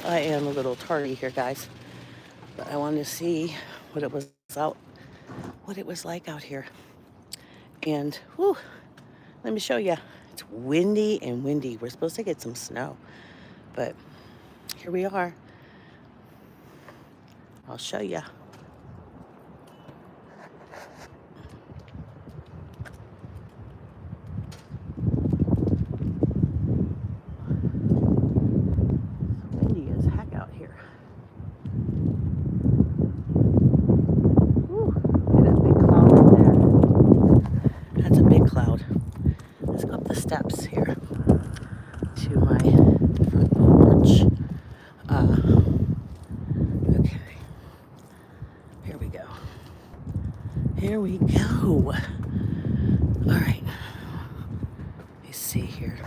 I am a little tardy here, guys, but I wanted to see what it was out, what it was like out here. And whew, let me show you. It's windy and windy. We're supposed to get some snow, but here we are. I'll show you. Windy as heck out here. Whew, look at that big cloud right there. That's a big cloud. Let's go up the steps here to my front porch. Okay, here we go. Here we go. All right. Let me see here.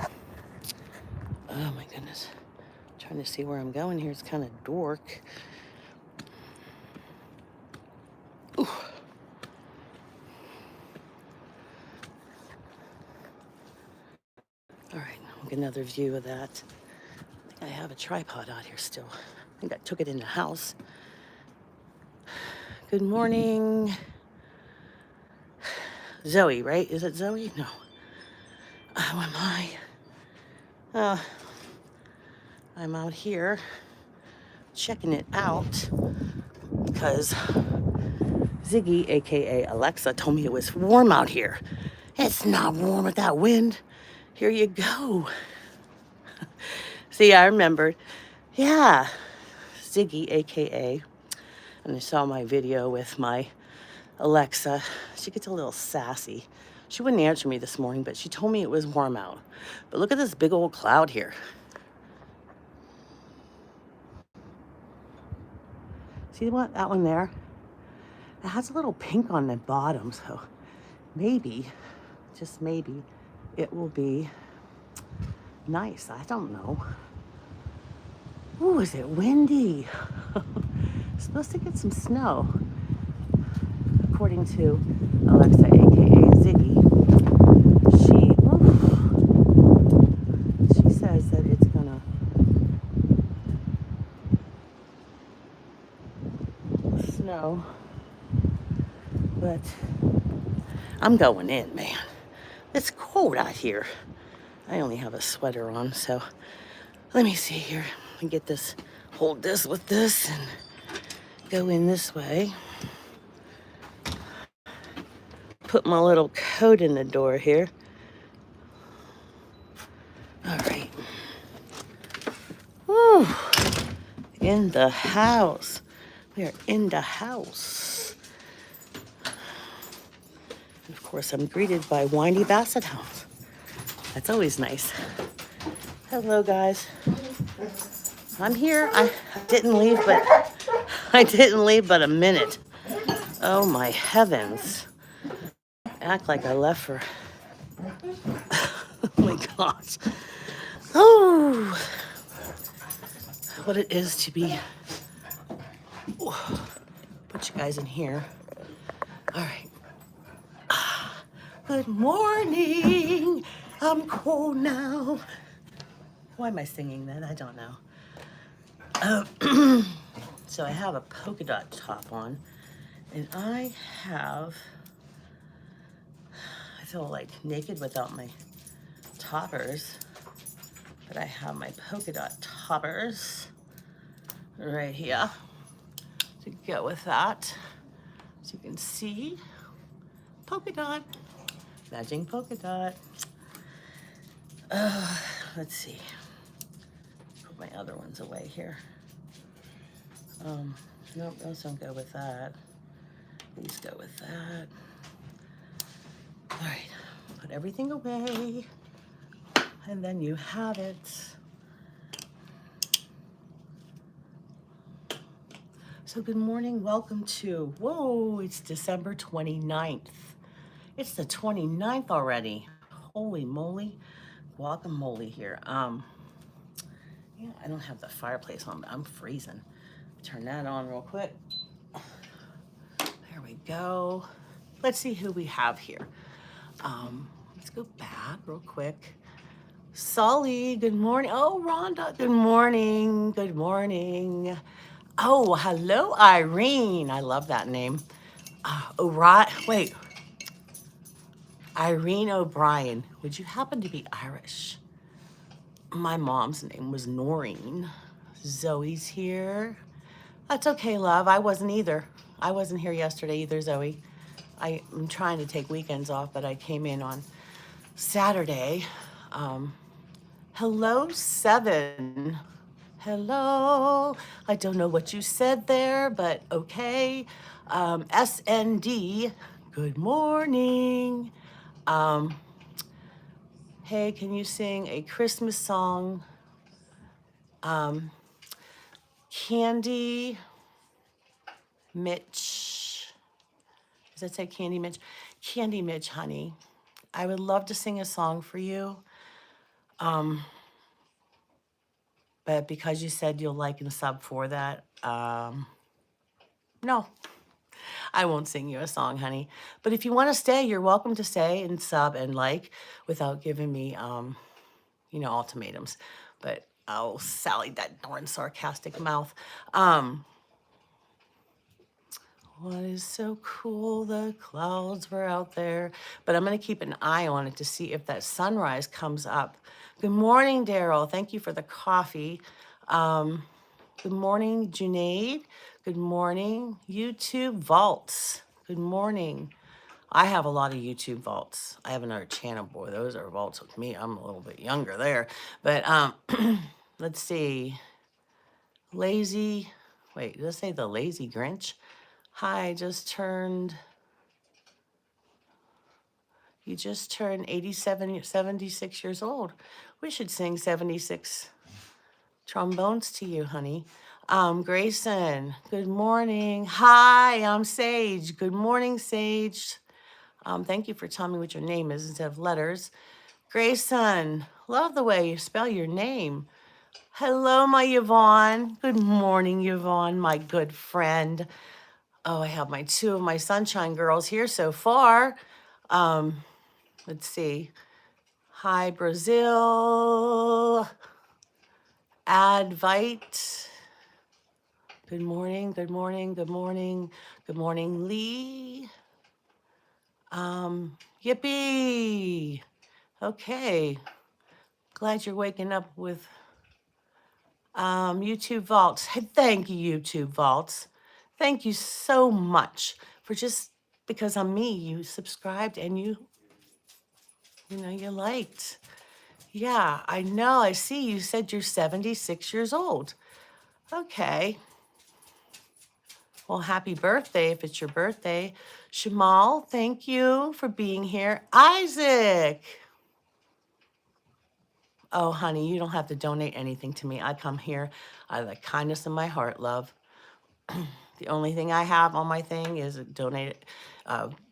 Oh my goodness. I'm trying to see where I'm going here. It's kind of dark. Ooh. All right, I'll get another view of that. I have a tripod out here still. I think I took it in the house. Good morning. Zoe, right? Is it Zoe? No. How am I? I'm out here checking it out because Ziggy, aka Alexa, told me it was warm out here. It's not warm with that wind. Here you go. See, I remembered. Yeah, Ziggy, aka, and I saw my video with my Alexa. She gets a little sassy. She wouldn't answer me this morning, but she told me it was warm out. But look at this big old cloud here. See what? That one there? It has a little pink on the bottom, so maybe, just maybe, it will be nice. I don't know. Ooh, is it windy? Supposed to get some snow, according to Alexa, aka Ziggy. She says that it's gonna snow, but I'm going in, man. It's cold out here. I only have a sweater on, so let me see here. Let me get this, hold this with this and go in this way. Put my little coat in the door here. All right. Woo. In the house. We are in the house. And of course, I'm greeted by whiny basset hounds. That's always nice. Hello, guys. I'm here. I didn't leave, but a minute. Oh my heavens. Act like I left for. Oh my gosh. Oh, what it is to be. Put you guys in here. All right. Good morning. I'm cold now. Why am I singing that? I don't know. So I have a polka dot top on, and I feel like naked without my toppers, but I have my polka dot toppers right here to go with that. As you can see, polka dot, matching polka dot. Let's see. Put my other ones away here. Nope, those don't go with that. These go with that. All right, put everything away, and then you have it. So good morning, welcome to, whoa, it's December 29th. It's the 29th already. Holy moly, guacamole here. Yeah, I don't have the fireplace on, but I'm freezing. Turn that on real quick. There we go. Let's see who we have here. Let's go back real quick. Sully, good morning. Oh, Rhonda, good morning. Good morning. Oh, hello, Irene. I love that name. Wait, Irene O'Brien. Would you happen to be Irish? My mom's name was Noreen. Zoe's here. That's okay, love. I wasn't either. I wasn't here yesterday either, Zoe. I'm trying to take weekends off, but I came in on Saturday. Hello, Seven. Hello. I don't know what you said there, but okay. SND, good morning. Um, hey, can you sing a Christmas song? Candy Mitch. Does that say Candy Mitch? Candy Mitch, honey. I would love to sing a song for you. But because you said you'll like and sub for that, no, I won't sing you a song, honey. But if you want to stay, you're welcome to stay and sub and like without giving me, ultimatums. But oh, Sally, that darn sarcastic mouth. What is so cool? The clouds were out there. But I'm going to keep an eye on it to see if that sunrise comes up. Good morning, Daryl. Thank you for the coffee. Good morning, Junaid. Good morning, YouTube Vaults. Good morning. I have a lot of YouTube vaults. I have another channel, boy. Those are vaults with me. I'm a little bit younger there. But let's see. Lazy. Wait, did I say the Lazy Grinch? Hi, you just turned 87, 76 years old. We should sing 76 trombones to you, honey. Grayson, good morning. Hi, I'm Sage. Good morning, Sage. Thank you for telling me what your name is instead of letters. Grayson, love the way you spell your name. Hello, my Yvonne. Good morning, Yvonne, my good friend. Oh, I have two of my sunshine girls here so far. Let's see. Hi, Brazil. Advite. Good morning, good morning, good morning. Good morning, Lee. Yippee. Okay. Glad you're waking up with YouTube Vaults. Hey, thank you, YouTube Vaults. Thank you so much for just because I'm me, you subscribed and you liked. Yeah, I know. I see you said you're 76 years old. Okay. Well, happy birthday if it's your birthday. Shamal, thank you for being here. Isaac. Oh, honey, you don't have to donate anything to me. I come here out of the kindness of my heart, love. The only thing I have on my thing is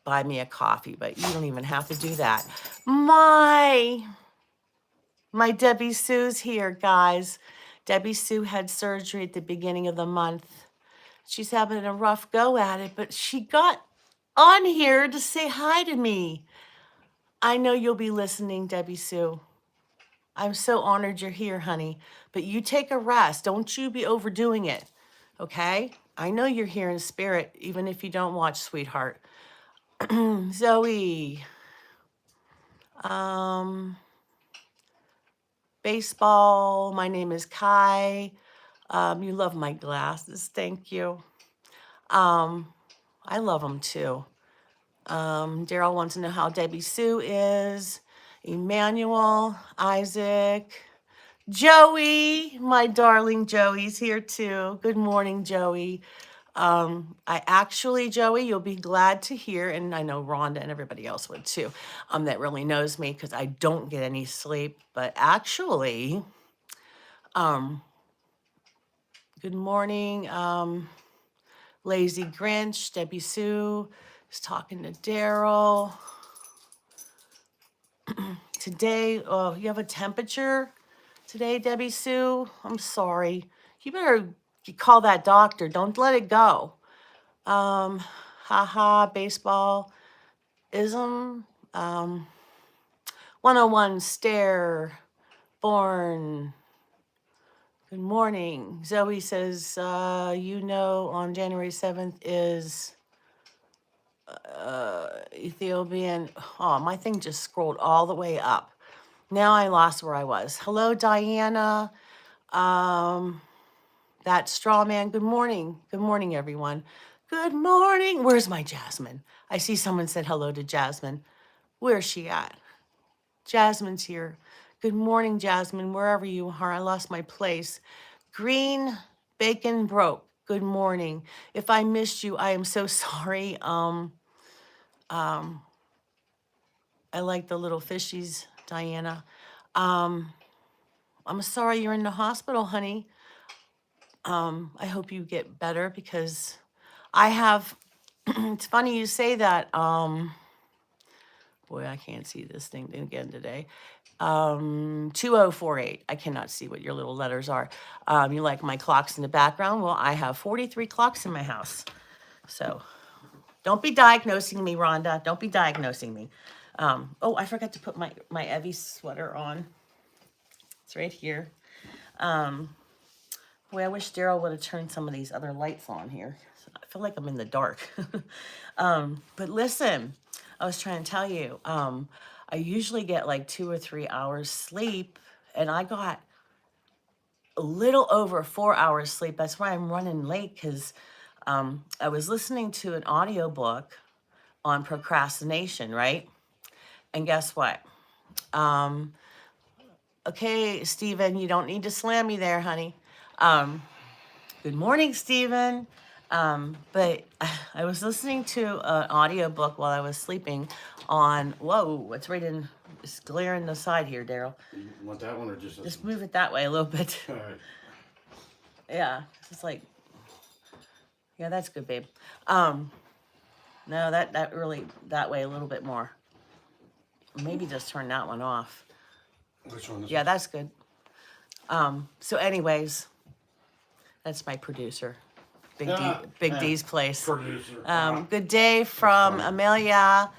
buy me a coffee, but you don't even have to do that. My Debbie Sue's here, guys. Debbie Sue had surgery at the beginning of the month. She's having a rough go at it, but she got on here to say hi to me. I know you'll be listening, Debbie Sue. I'm so honored you're here, honey. But you take a rest. Don't you be overdoing it, okay? I know you're here in spirit, even if you don't watch, sweetheart. Zoe. Baseball. My name is Kai. You love my glasses. Thank you. I love them too. Daryl wants to know how Debbie Sue is. Emmanuel, Isaac, Joey, my darling Joey's here too. Good morning, Joey. Joey, you'll be glad to hear, and I know Rhonda and everybody else would too, that really knows me because I don't get any sleep. But actually, good morning, Lazy Grinch. Debbie Sue is talking to Daryl. Today, oh, you have a temperature today, Debbie Sue? I'm sorry. You better call that doctor. Don't let it go. Haha, baseball ism. 101 stare. Born. Good morning. Zoe says, on January 7th is Ethiopian. Oh, my thing just scrolled all the way up. Now I lost where I was. Hello, Diana. Um, that straw man. Good morning. Good morning, everyone. Good morning. Where's my Jasmine? I see someone said hello to Jasmine. Where's she at? Jasmine's here. Good morning, Jasmine, wherever you are. I lost my place. Green Bacon Broke. Good morning. If I missed you, I am so sorry. I like the little fishies, Diana. Um, I'm sorry you're in the hospital, honey. I hope you get better because I have, it's funny you say that. Boy, I can't see this thing again today. 2048. I cannot see what your little letters are. You like my clocks in the background? Well, I have 43 clocks in my house. So don't be diagnosing me, Rhonda. Don't be diagnosing me. Oh, I forgot to put my Evie sweater on. It's right here. Boy, I wish Daryl would have turned some of these other lights on here. I feel like I'm in the dark. But listen, I was trying to tell you, I usually get like 2 or 3 hours sleep, and I got a little over 4 hours sleep. That's why I'm running late, because I was listening to an audiobook on procrastination, right? And guess what? Okay, Stephen, you don't need to slam me there, honey. Good morning, Stephen. But I was listening to an audiobook while I was sleeping on, whoa, it's right in, it's glaring the side here, Daryl. You want that one or just move it that way a little bit. All right. Yeah, it's like, yeah, that's good, babe. No, that really, that way a little bit more. Maybe just turn that one off. Which one is Yeah, that's good. So anyways, that's my producer. Big D's place. Producer. Good day from Amelia.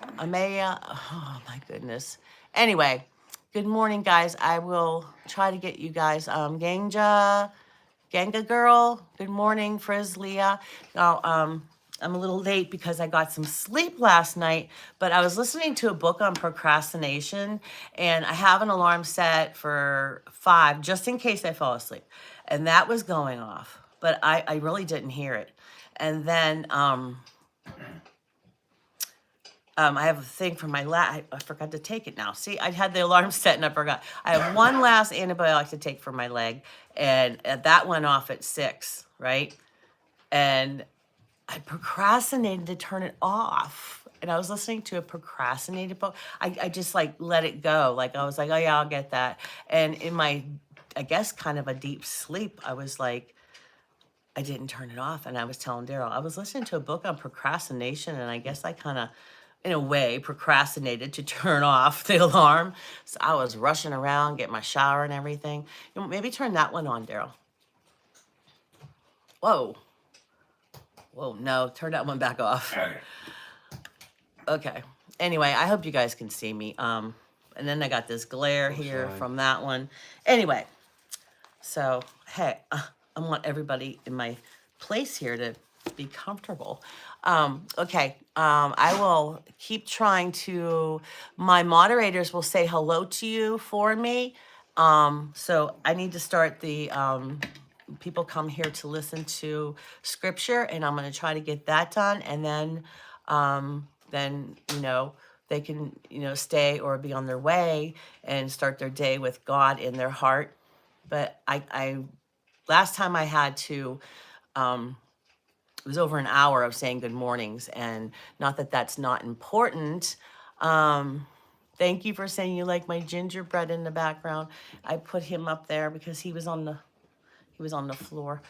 Oh my goodness. Anyway, good morning, guys. I will try to get you guys. Ganga girl. Good morning, Frizlia. Now, I'm a little late because I got some sleep last night, but I was listening to a book on procrastination, and I have an alarm set for 5 just in case I fall asleep, and that was going off, but I really didn't hear it. And then I have a thing for my I forgot to take it now. See, I had the alarm set and I forgot. I have one last antibiotic to take for my leg, and that went off at 6, right? And I procrastinated to turn it off. And I was listening to a procrastinated book. I just like let it go. Like I was like, oh yeah, I'll get that. And in my, I guess, kind of a deep sleep, I was like, I didn't turn it off. And I was telling Daryl, I was listening to a book on procrastination, and I guess I kind of, in a way, procrastinated to turn off the alarm. So I was rushing around, get my shower and everything. You know, maybe turn that one on, Daryl. Whoa. Whoa, no, turn that one back off. Okay. Anyway, I hope you guys can see me. And then I got this glare here from that one. Anyway, so hey, I want everybody in my place here to be comfortable. Okay, I will keep trying to, my moderators will say hello to you for me. So I need to start the, people come here to listen to scripture, and I'm going to try to get that done. And then, you know, they can, you know, stay or be on their way and start their day with God in their heart. But I last time I had to, it was over an hour of saying good mornings, and not that that's not important. Thank you for saying you like my gingerbread in the background. I put him up there because he was on the floor.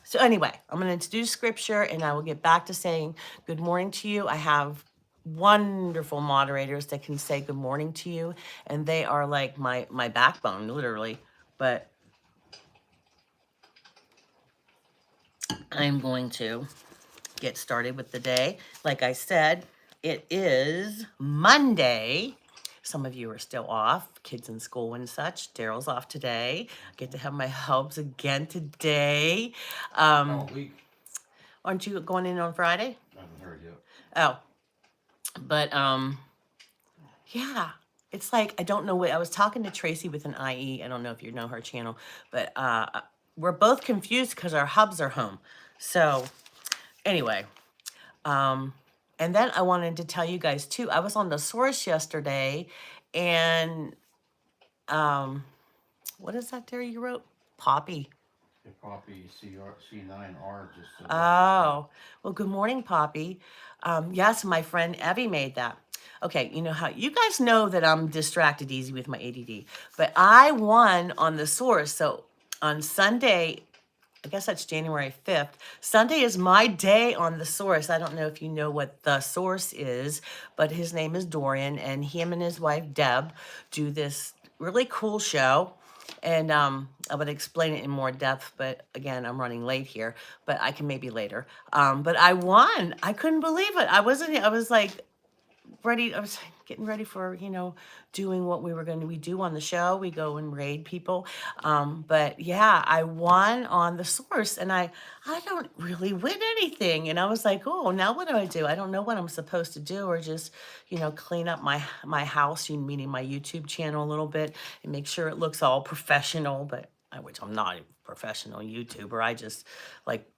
So anyway, I'm going to do scripture, and I will get back to saying good morning to you. I have wonderful moderators that can say good morning to you, and they are like my backbone, literally. But I'm going to get started with the day. Like I said, it is Monday, Some of you are still off, kids in school and such. Daryl's off today. I get to have my hubs again today. All week. Aren't you going in on Friday? I haven't heard yet. Oh, but yeah, it's like I don't know what I was talking to Tracy with an IE. I don't know if you know her channel, but we're both confused because our hubs are home. So anyway, and then I wanted to tell you guys too. I was on the source yesterday, and what is that there you wrote? Poppy. The Poppy C9R just said that. Oh, well, good morning, Poppy. Yes, my friend Evie made that. Okay, you know how you guys know that I'm distracted easy with my ADD, but I won on the source. So on Sunday, I guess that's January 5th. Sunday is my day on the source. I don't know if you know what the source is, but his name is Dorian, and him and his wife Deb do this really cool show. And I would explain it in more depth, but again, I'm running late here, but I can maybe later. But I won. I couldn't believe it. I was like ready. I was getting ready for, doing what we were going to do on the show. We go and raid people. But yeah, I won on the source, and I don't really win anything. And I was like, oh, now what do? I don't know what I'm supposed to do, or just, clean up my house, meaning my YouTube channel a little bit and make sure it looks all professional, which I'm not a professional YouTuber. I just like,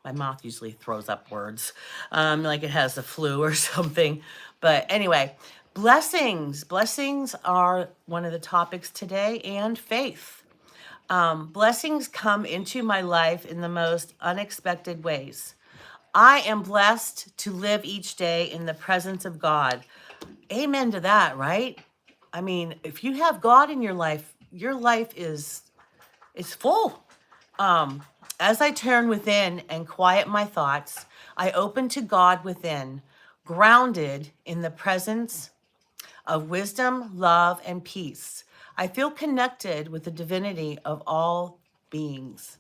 my mouth usually throws up words, like it has the flu or something. But anyway, blessings. Blessings are one of the topics today, and faith. Blessings come into my life in the most unexpected ways. I am blessed to live each day in the presence of God. Amen to that, right? I mean, if you have God in your life is full. As I turn within and quiet my thoughts, I open to God within, grounded in the presence of wisdom, love, and peace. I feel connected with the divinity of all beings.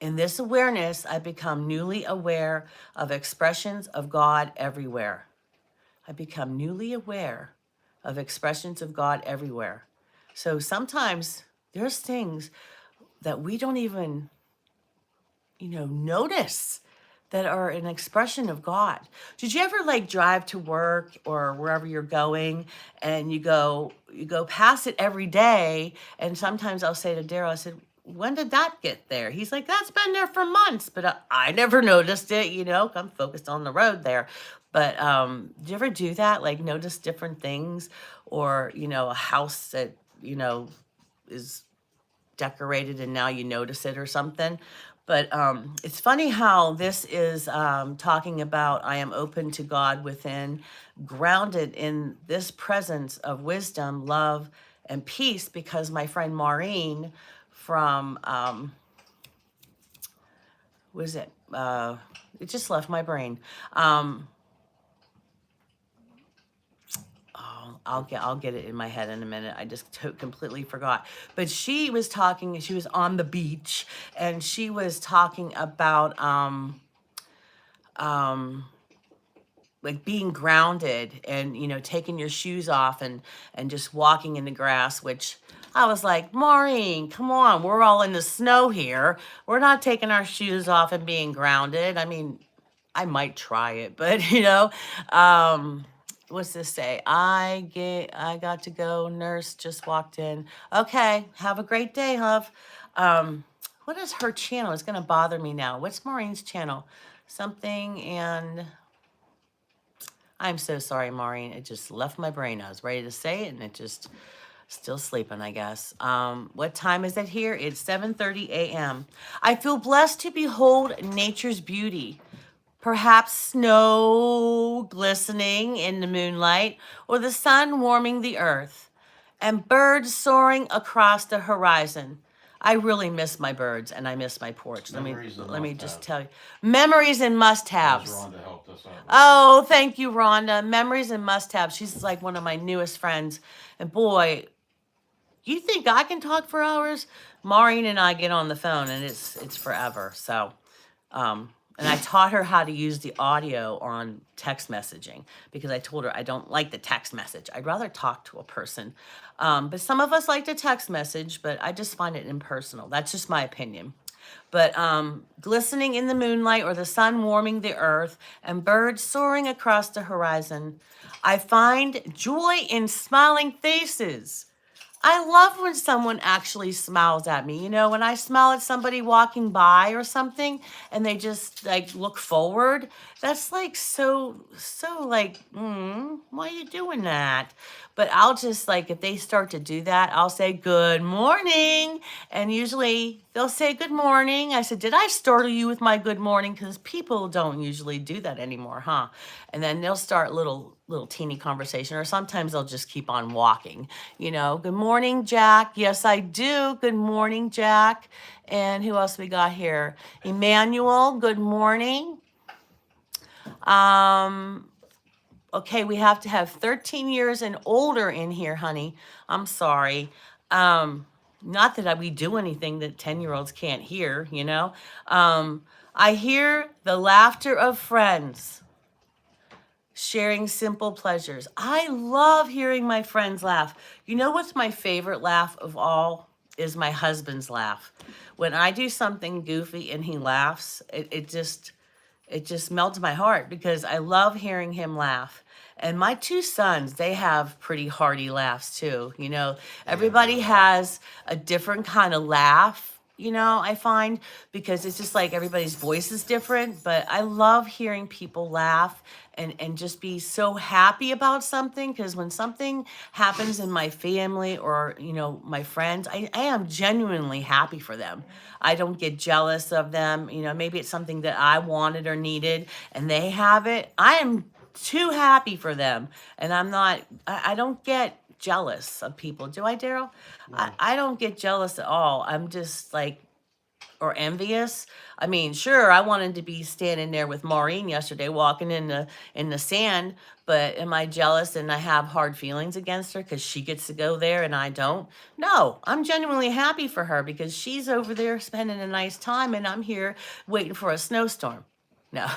In this awareness, I become newly aware of expressions of God everywhere. I become newly aware of expressions of God everywhere. So sometimes there's things that we don't even notice that are an expression of God. Did you ever drive to work or wherever you're going, and you go past it every day? And sometimes I'll say to Daryl, I said, when did that get there? He's like, that's been there for months, but I never noticed it, I'm focused on the road there. But do you ever do that? Notice different things, or, a house that, is decorated and now you notice it or something. But it's funny how this is talking about I am open to God within, grounded in this presence of wisdom, love, and peace, because my friend Maureen from, it just left my brain. I'll get it in my head in a minute. I just completely forgot. But she was on the beach, and she was talking about being grounded and taking your shoes off and just walking in the grass, which I was like, Maureen, come on, we're all in the snow here. We're not taking our shoes off and being grounded. I mean, I might try it, but what's this say? I got to go. Nurse just walked in. Okay, have a great day, love. What is her channel? It's gonna bother me now. What's Maureen's channel? Something, and I'm so sorry, Maureen. It just left my brain. I was ready to say it, and it just still sleeping, I guess. What time is it here? It's 7:30 a.m. I feel blessed to behold nature's beauty. Perhaps snow glistening in the moonlight, or the sun warming the earth, and birds soaring across the horizon. I really miss my birds, and I miss my porch. Let me just tell you. Memories and must-haves. Rhonda helped us out. Oh, thank you, Rhonda. Memories and must-haves. She's like one of my newest friends. And boy, you think I can talk for hours? Maureen and I get on the phone, and it's forever. So, And I taught her how to use the audio on text messaging because I told her I don't like the text message. I'd rather talk to a person. But some of us like the text message, but I just find it impersonal. That's just my opinion. But glistening in the moonlight or the sun warming the earth and birds soaring across the horizon, I find joy in smiling faces. I love when someone actually smiles at me. You know, when I smile at somebody walking by or something and they just like look forward, that's like so like, why are you doing that? But I'll just like, if they start to do that, I'll say, good morning. And usually they'll say, good morning. I said, did I startle you with my good morning? Because people don't usually do that anymore, huh? And then they'll start little teeny conversation, or sometimes they'll just keep on walking. You know, good morning, Jack. Yes, I do. Good morning, Jack. And who else we got here? Emmanuel, good morning. Okay, we have to have 13 years and older in here, honey. I'm sorry. Not that we do anything that 10-year-olds can't hear, you know. I hear the laughter of friends sharing simple pleasures. I love hearing my friends laugh. You know what's my favorite laugh of all is my husband's laugh. When I do something goofy and he laughs, it just melts my heart because I love hearing him laugh. And my two sons, they have pretty hearty laughs too. You know, everybody has a different kind of laugh, you know, I find, because it's just like everybody's voice is different. But I love hearing people laugh and just be so happy about something. Because when something happens in my family or, you know, my friends, I am genuinely happy for them. I don't get jealous of them. You know, maybe it's something that I wanted or needed and they have it. I am too happy for them. And I don't get jealous of people. Do I, Daryl? I don't get jealous at all. I'm just like, or envious. I mean, sure, I wanted to be standing there with Maureen yesterday walking in the sand, but am I jealous and I have hard feelings against her because she gets to go there and I don't? No, I'm genuinely happy for her because she's over there spending a nice time and I'm here waiting for a snowstorm. No,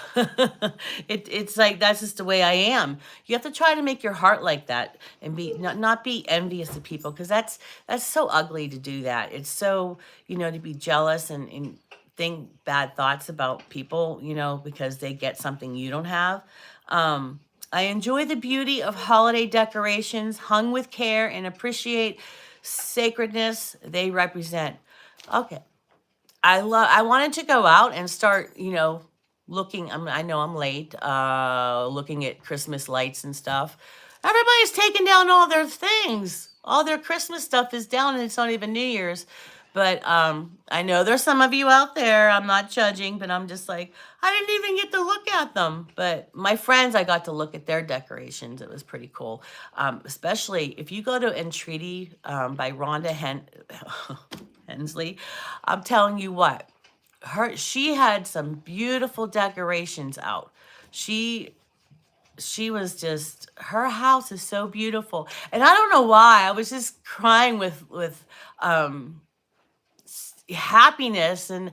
it's like that's just the way I am. You have to try to make your heart like that and be not be envious of people because that's so ugly to do that. It's so, you know, to be jealous and think bad thoughts about people, you know, because they get something you don't have. I enjoy the beauty of holiday decorations hung with care and appreciate sacredness they represent. Okay. I wanted to go out and start, you know, looking. I know I'm late. Looking at Christmas lights and stuff. Everybody's taking down all their things. All their Christmas stuff is down, and it's not even New Year's. But I know there's some of you out there. I'm not judging, but I'm just like, I didn't even get to look at them. But my friends, I got to look at their decorations. It was pretty cool. Especially if you go to Entreaty by Rhonda Hensley. I'm telling you what, she had some beautiful decorations out. She was just, her house is so beautiful. And I don't know why, I was just crying with happiness and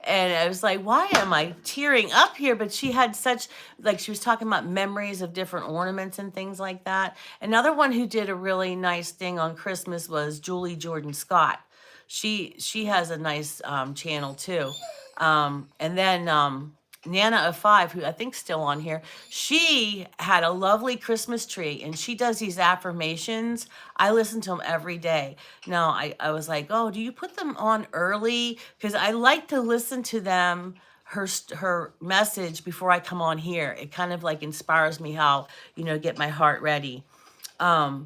I was like, why am I tearing up here? But she had such, like, she was talking about memories of different ornaments and things like that. Another one who did a really nice thing on Christmas was Julie Jordan Scott. She has a nice channel too. And then Nana of 5, who I think's still on here, she had a lovely Christmas tree and she does these affirmations. I listen to them every day. Now, I was like, oh, do you put them on early? Because I like to listen to them, her message before I come on here. It kind of like inspires me how, you know, get my heart ready. But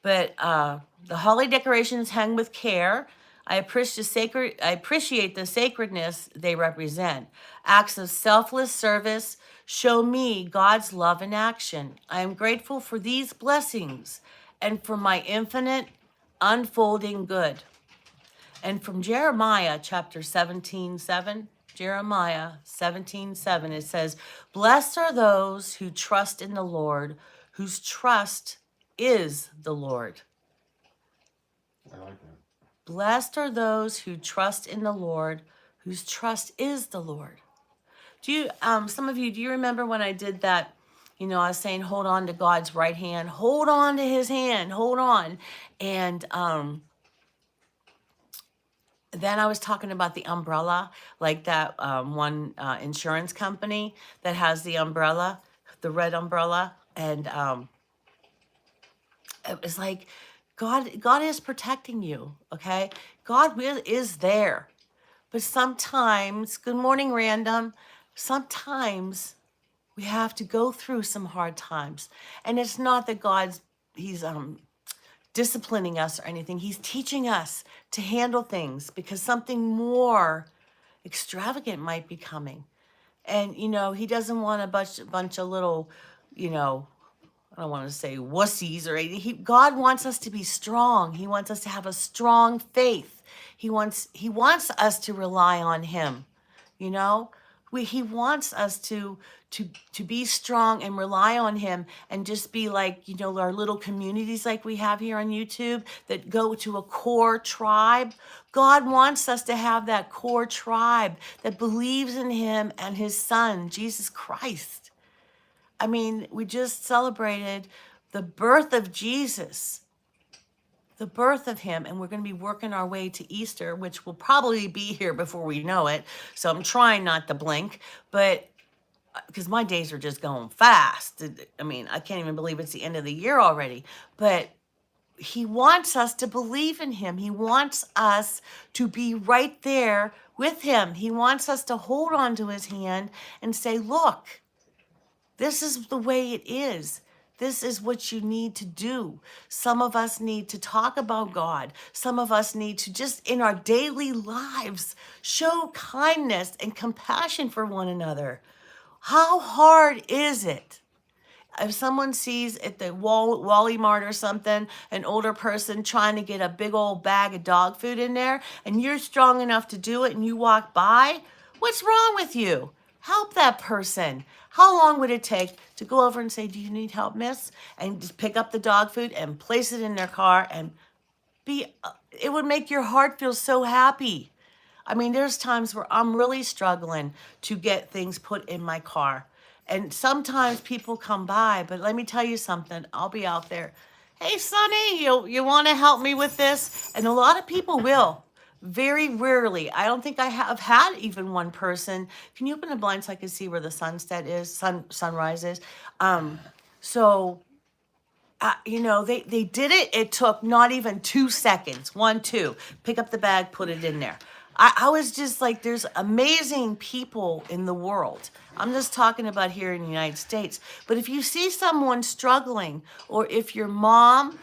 the holiday decorations hang with care. I appreciate the sacredness they represent. Acts of selfless service show me God's love in action. I am grateful for these blessings and for my infinite unfolding good. And from Jeremiah chapter 17:7, Jeremiah 17:7, it says, blessed are those who trust in the Lord, whose trust is the Lord. I like that. Blessed are those who trust in the Lord, whose trust is the Lord. some of you, do you remember when I did that? You know, I was saying, hold on to God's right hand, hold on to his hand, hold on. And then I was talking about the umbrella, like that one insurance company that has the umbrella, the red umbrella. And it was like, God is protecting you, okay? Is there. But sometimes, good morning, random, sometimes we have to go through some hard times. And it's not that he's disciplining us or anything. He's teaching us to handle things because something more extravagant might be coming. And, you know, he doesn't want a bunch of little, you know, I don't want to say wussies or anything. God wants us to be strong. He wants us to have a strong faith. He wants us to rely on him. You know, he wants us to be strong and rely on him and just be like, you know, our little communities like we have here on YouTube that go to a core tribe. God wants us to have that core tribe that believes in him and his son, Jesus Christ. I mean, we just celebrated the birth of Jesus, the birth of him, and we're going to be working our way to Easter, which will probably be here before we know it. So I'm trying not to blink, but because my days are just going fast. I mean, I can't even believe it's the end of the year already, but he wants us to believe in him. He wants us to be right there with him. He wants us to hold on to his hand and say, look, this is the way it is. This is what you need to do. Some of us need to talk about God. Some of us need to just in our daily lives show kindness and compassion for one another. How hard is it? If someone sees at the Wally Mart or something, an older person trying to get a big old bag of dog food in there, and you're strong enough to do it and you walk by, what's wrong with you? Help that person. How long would it take to go over and say, do you need help, miss? And just pick up the dog food and place it in their car and it would make your heart feel so happy. I mean, there's times where I'm really struggling to get things put in my car. And sometimes people come by, but let me tell you something. I'll be out there. Hey, Sonny, you want to help me with this? And a lot of people will. Very rarely. I don't think I have had even one person. Can you open the blind so I can see where the sunset is, sunrise is? You know, they did it. It took not even 2 seconds. 1, 2. Pick up the bag, put it in there. I was just like, there's amazing people in the world. I'm just talking about here in the United States. But if you see someone struggling, or if your mom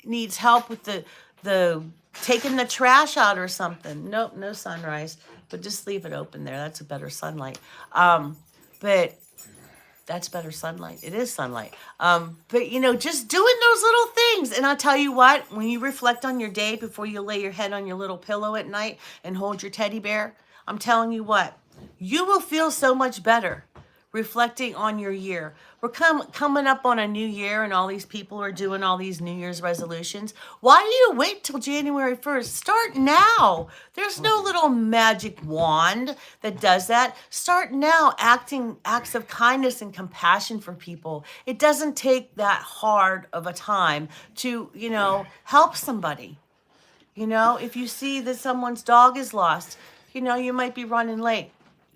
needs help with the taking the trash out or something. Nope, no sunrise, but just leave it open there. That's a better sunlight. But that's better sunlight. It is sunlight. But you know, just doing those little things. And I'll tell you what, when you reflect on your day before you lay your head on your little pillow at night and hold your teddy bear, I'm telling you what, you will feel so much better reflecting on your year. We're coming up on a new year and all these people are doing all these New Year's resolutions. Why do you wait till January 1st? Start now. There's no little magic wand that does that. Start now acting acts of kindness and compassion for people. It doesn't take that hard of a time to, you know, help somebody. You know, if you see that someone's dog is lost, you know, you might be running late.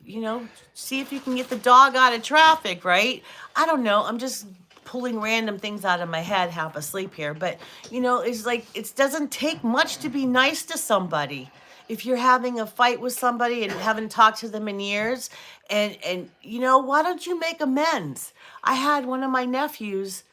You know, see if you can get the dog out of traffic, right? I don't know. I'm just pulling random things out of my head, half asleep here. But, you know, it's like, it doesn't take much to be nice to somebody. If you're having a fight with somebody and haven't talked to them in years, and you know, why don't you make amends? I had one of my nephews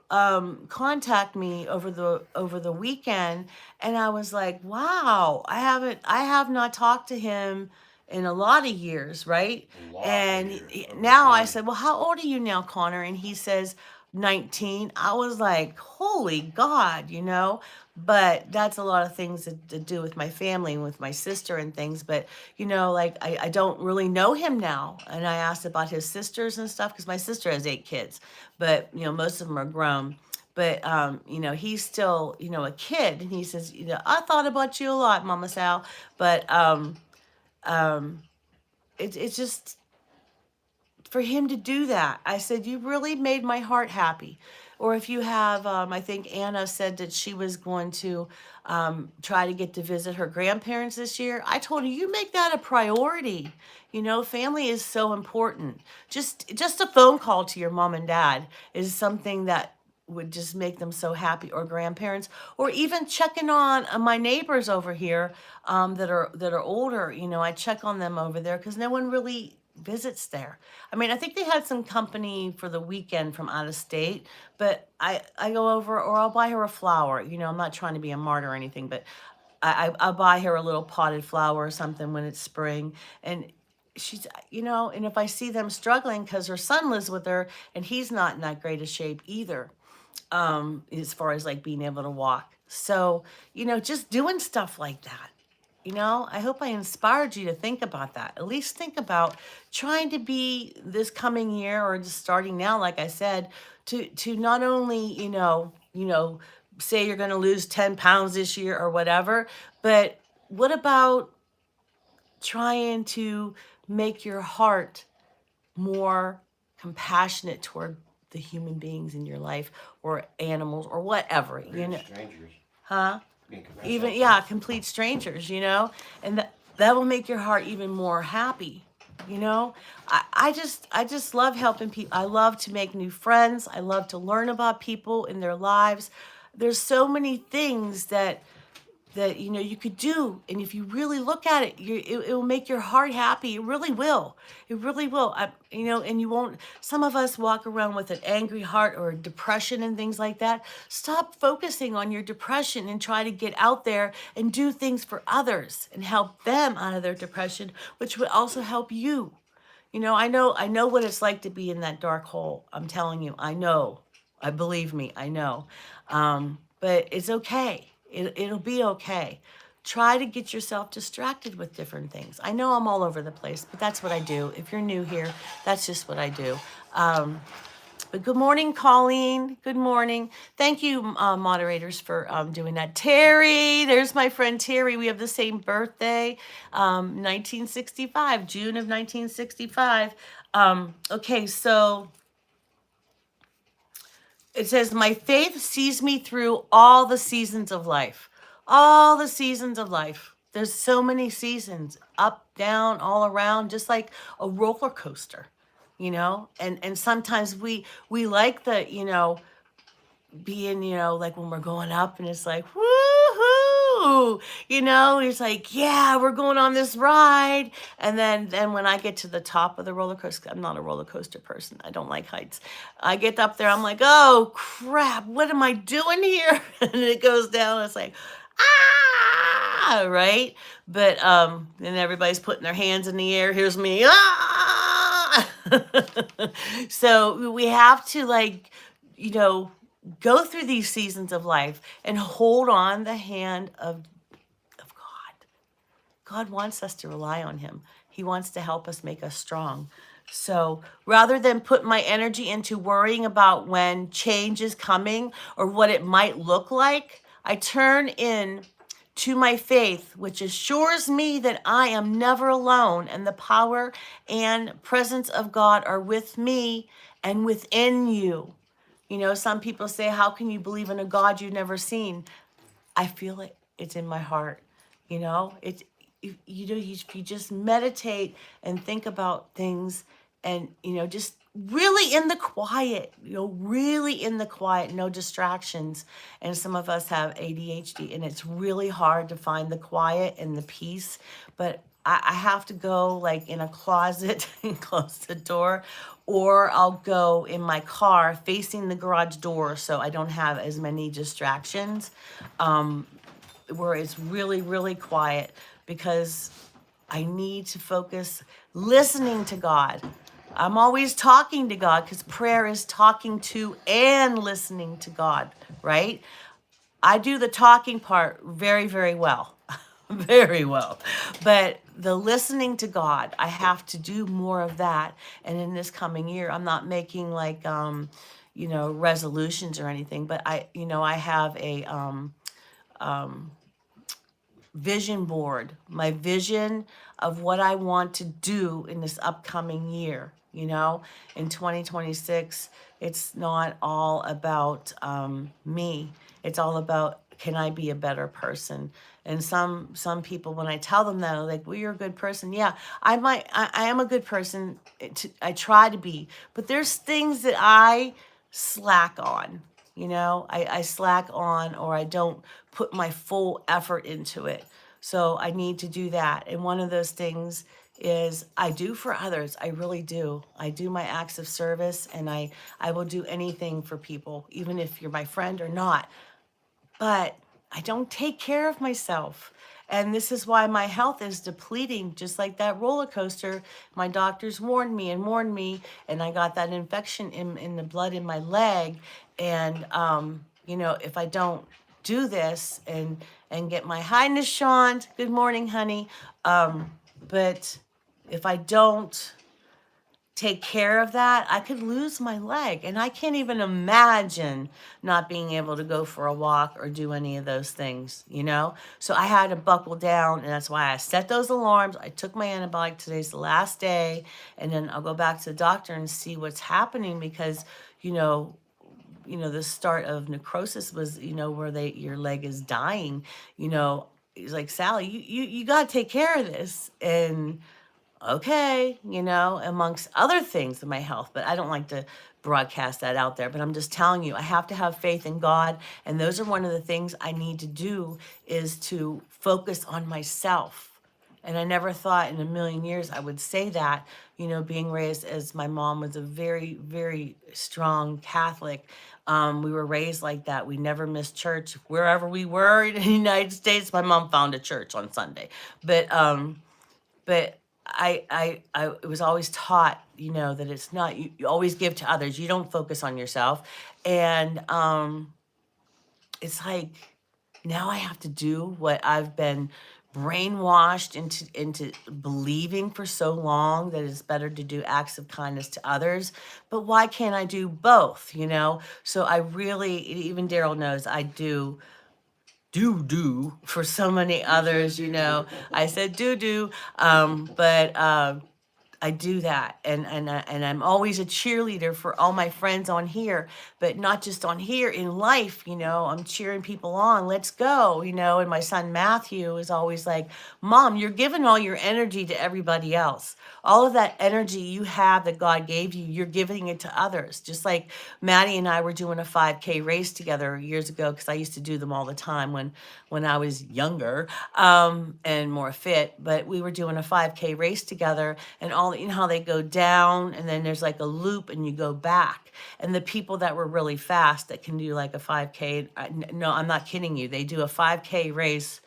contact me over the weekend, and I was like, wow, I have not talked to him in a lot of years, right? And now I said, well, how old are you now, Connor? And he says 19. I was like, holy God, you know? But that's a lot of things to do with my family and with my sister and things. But, you know, like I don't really know him now. And I asked about his sisters and stuff because my sister has 8 kids, but, you know, most of them are grown. But, you know, he's still, you know, a kid. And he says, you know, I thought about you a lot, Mama Sal. But, It's just for him to do that. I said, you really made my heart happy. Or if you have, I think Anna said that she was going to try to get to visit her grandparents this year. I told her, you make that a priority. You know, family is so important. Just a phone call to your mom and dad is something that would just make them so happy, or grandparents, or even checking on my neighbors over here that are older. You know, I check on them over there because no one really visits there. I mean, I think they had some company for the weekend from out of state, but I go over, or I'll buy her a flower. You know, I'm not trying to be a martyr or anything, but I'll buy her a little potted flower or something when it's spring. And she's, you know, and if I see them struggling because her son lives with her and he's not in that great a shape either, as far as like being able to walk. So, you know, just doing stuff like that. You know, I hope I inspired you to think about that. At least think about trying to be this coming year, or just starting now, like I said, to not only, say you're going to lose 10 pounds this year or whatever, but what about trying to make your heart more compassionate toward the human beings in your life, or animals, or whatever, you know, Strangers. huh? Being compassionate. Even, yeah, complete strangers, you know, and that will make your heart even more happy. You know, I just love helping people. I love to make new friends. I love to learn about people in their lives. There's so many things that you know you could do, and if you really look at it, it will make your heart happy. It really will. It really will. You know, and you won't. Some of us walk around with an angry heart or depression and things like that. Stop focusing on your depression and try to get out there and do things for others and help them out of their depression, which would also help you. You know, I know what it's like to be in that dark hole. I'm telling you, I know. I believe me, I know. But it's okay. It'll be okay. Try to get yourself distracted with different things. I know I'm all over the place, but that's what I do. If you're new here, that's just what I do. But good morning, Colleen. Good morning. Thank you, moderators, for doing that. Terry, there's my friend Terry. We have the same birthday, 1965, June of 1965. Okay, so it says, my faith sees me through all the seasons of life. All the seasons of life. There's so many seasons, up, down, all around, just like a roller coaster, you know? And sometimes we like the, being, like when we're going up and it's like, woohoo, it's like, yeah, we're going on this ride. And then when I get to the top of the roller coaster, I'm not a roller coaster person. I don't like heights. I get up there, I'm like, oh crap, what am I doing here? And it goes down, it's like, right? But then everybody's putting their hands in the air. Here's me, So we have to go through these seasons of life and hold on the hand of God. God wants us to rely on him. He wants to help us, make us strong. So rather than put my energy into worrying about when change is coming or what it might look like, I turn in to my faith, which assures me that I am never alone, and the power and presence of God are with me and within you. Some people say, how can you believe in a God you've never seen? I feel it. It's in my heart. If you just meditate and think about things and, just really in the quiet, really in the quiet, no distractions. And some of us have ADHD, and it's really hard to find the quiet and the peace. But I have to go in a closet and close the door, or I'll go in my car facing the garage door so I don't have as many distractions, where it's really, really quiet, because I need to focus listening to God. I'm always talking to God, because prayer is talking to and listening to God, right? I do the talking part very, very well. Very well. But the listening to God, I have to do more of that. And in this coming year, I'm not making resolutions or anything, but I have a vision board, my vision of what I want to do in this upcoming year. You know, in 2026, it's not all about me. It's all about, can I be a better person? And some people, when I tell them that, are like, well, you're a good person. Yeah, I am a good person. I try to be, but there's things that I slack on. You know, I slack on, or I don't put my full effort into it. So I need to do that. And one of those things is I do for others. I really do. I do my acts of service, and I will do anything for people, even if you're my friend or not. But I don't take care of myself. And this is why my health is depleting, just like that roller coaster. My doctors warned me and warned me, and I got that infection in the blood in my leg. And, you know, if I don't do this and get my highness shined, good morning, honey. But if I don't take care of that, I could lose my leg. And I can't even imagine not being able to go for a walk or do any of those things, you know? So I had to buckle down, and that's why I set those alarms. I took my antibiotic. Today's the last day, and then I'll go back to the doctor and see what's happening, because, you know, the start of necrosis was, you know, where your leg is dying. You know, he's like, Sally, you got to take care of this. And okay, you know, amongst other things in my health, but I don't like to broadcast that out there. But I'm just telling you, I have to have faith in God. And those are one of the things I need to do, is to focus on myself. And I never thought in a million years I would say that, you know, being raised as my mom was a very, very strong Catholic. We were raised like that. We never missed church. Wherever we were in the United States, my mom found a church on Sunday. But I it was always taught, you know, that it's not, you always give to others. You don't focus on yourself. And it's like, now I have to do what I've been brainwashed into believing for so long, that it's better to do acts of kindness to others. But why can't I do both, you know? So I really, even Daryl knows, I do for so many others, you know. I said but I do that, and I'm always a cheerleader for all my friends on here, but not just on here, in life, you know. I'm cheering people on. Let's go, you know. And my son Matthew is always like, Mom, you're giving all your energy to everybody else. All of that energy you have that God gave you, you're giving it to others. Just like Maddie and I were doing a 5K race together years ago, because I used to do them all the time when I was younger and more fit. But we were doing a 5K race together, and all, you know how they go down and then there's like a loop and you go back. And the people that were really fast that can do like a 5K, no, I'm not kidding you. They do a 5K race,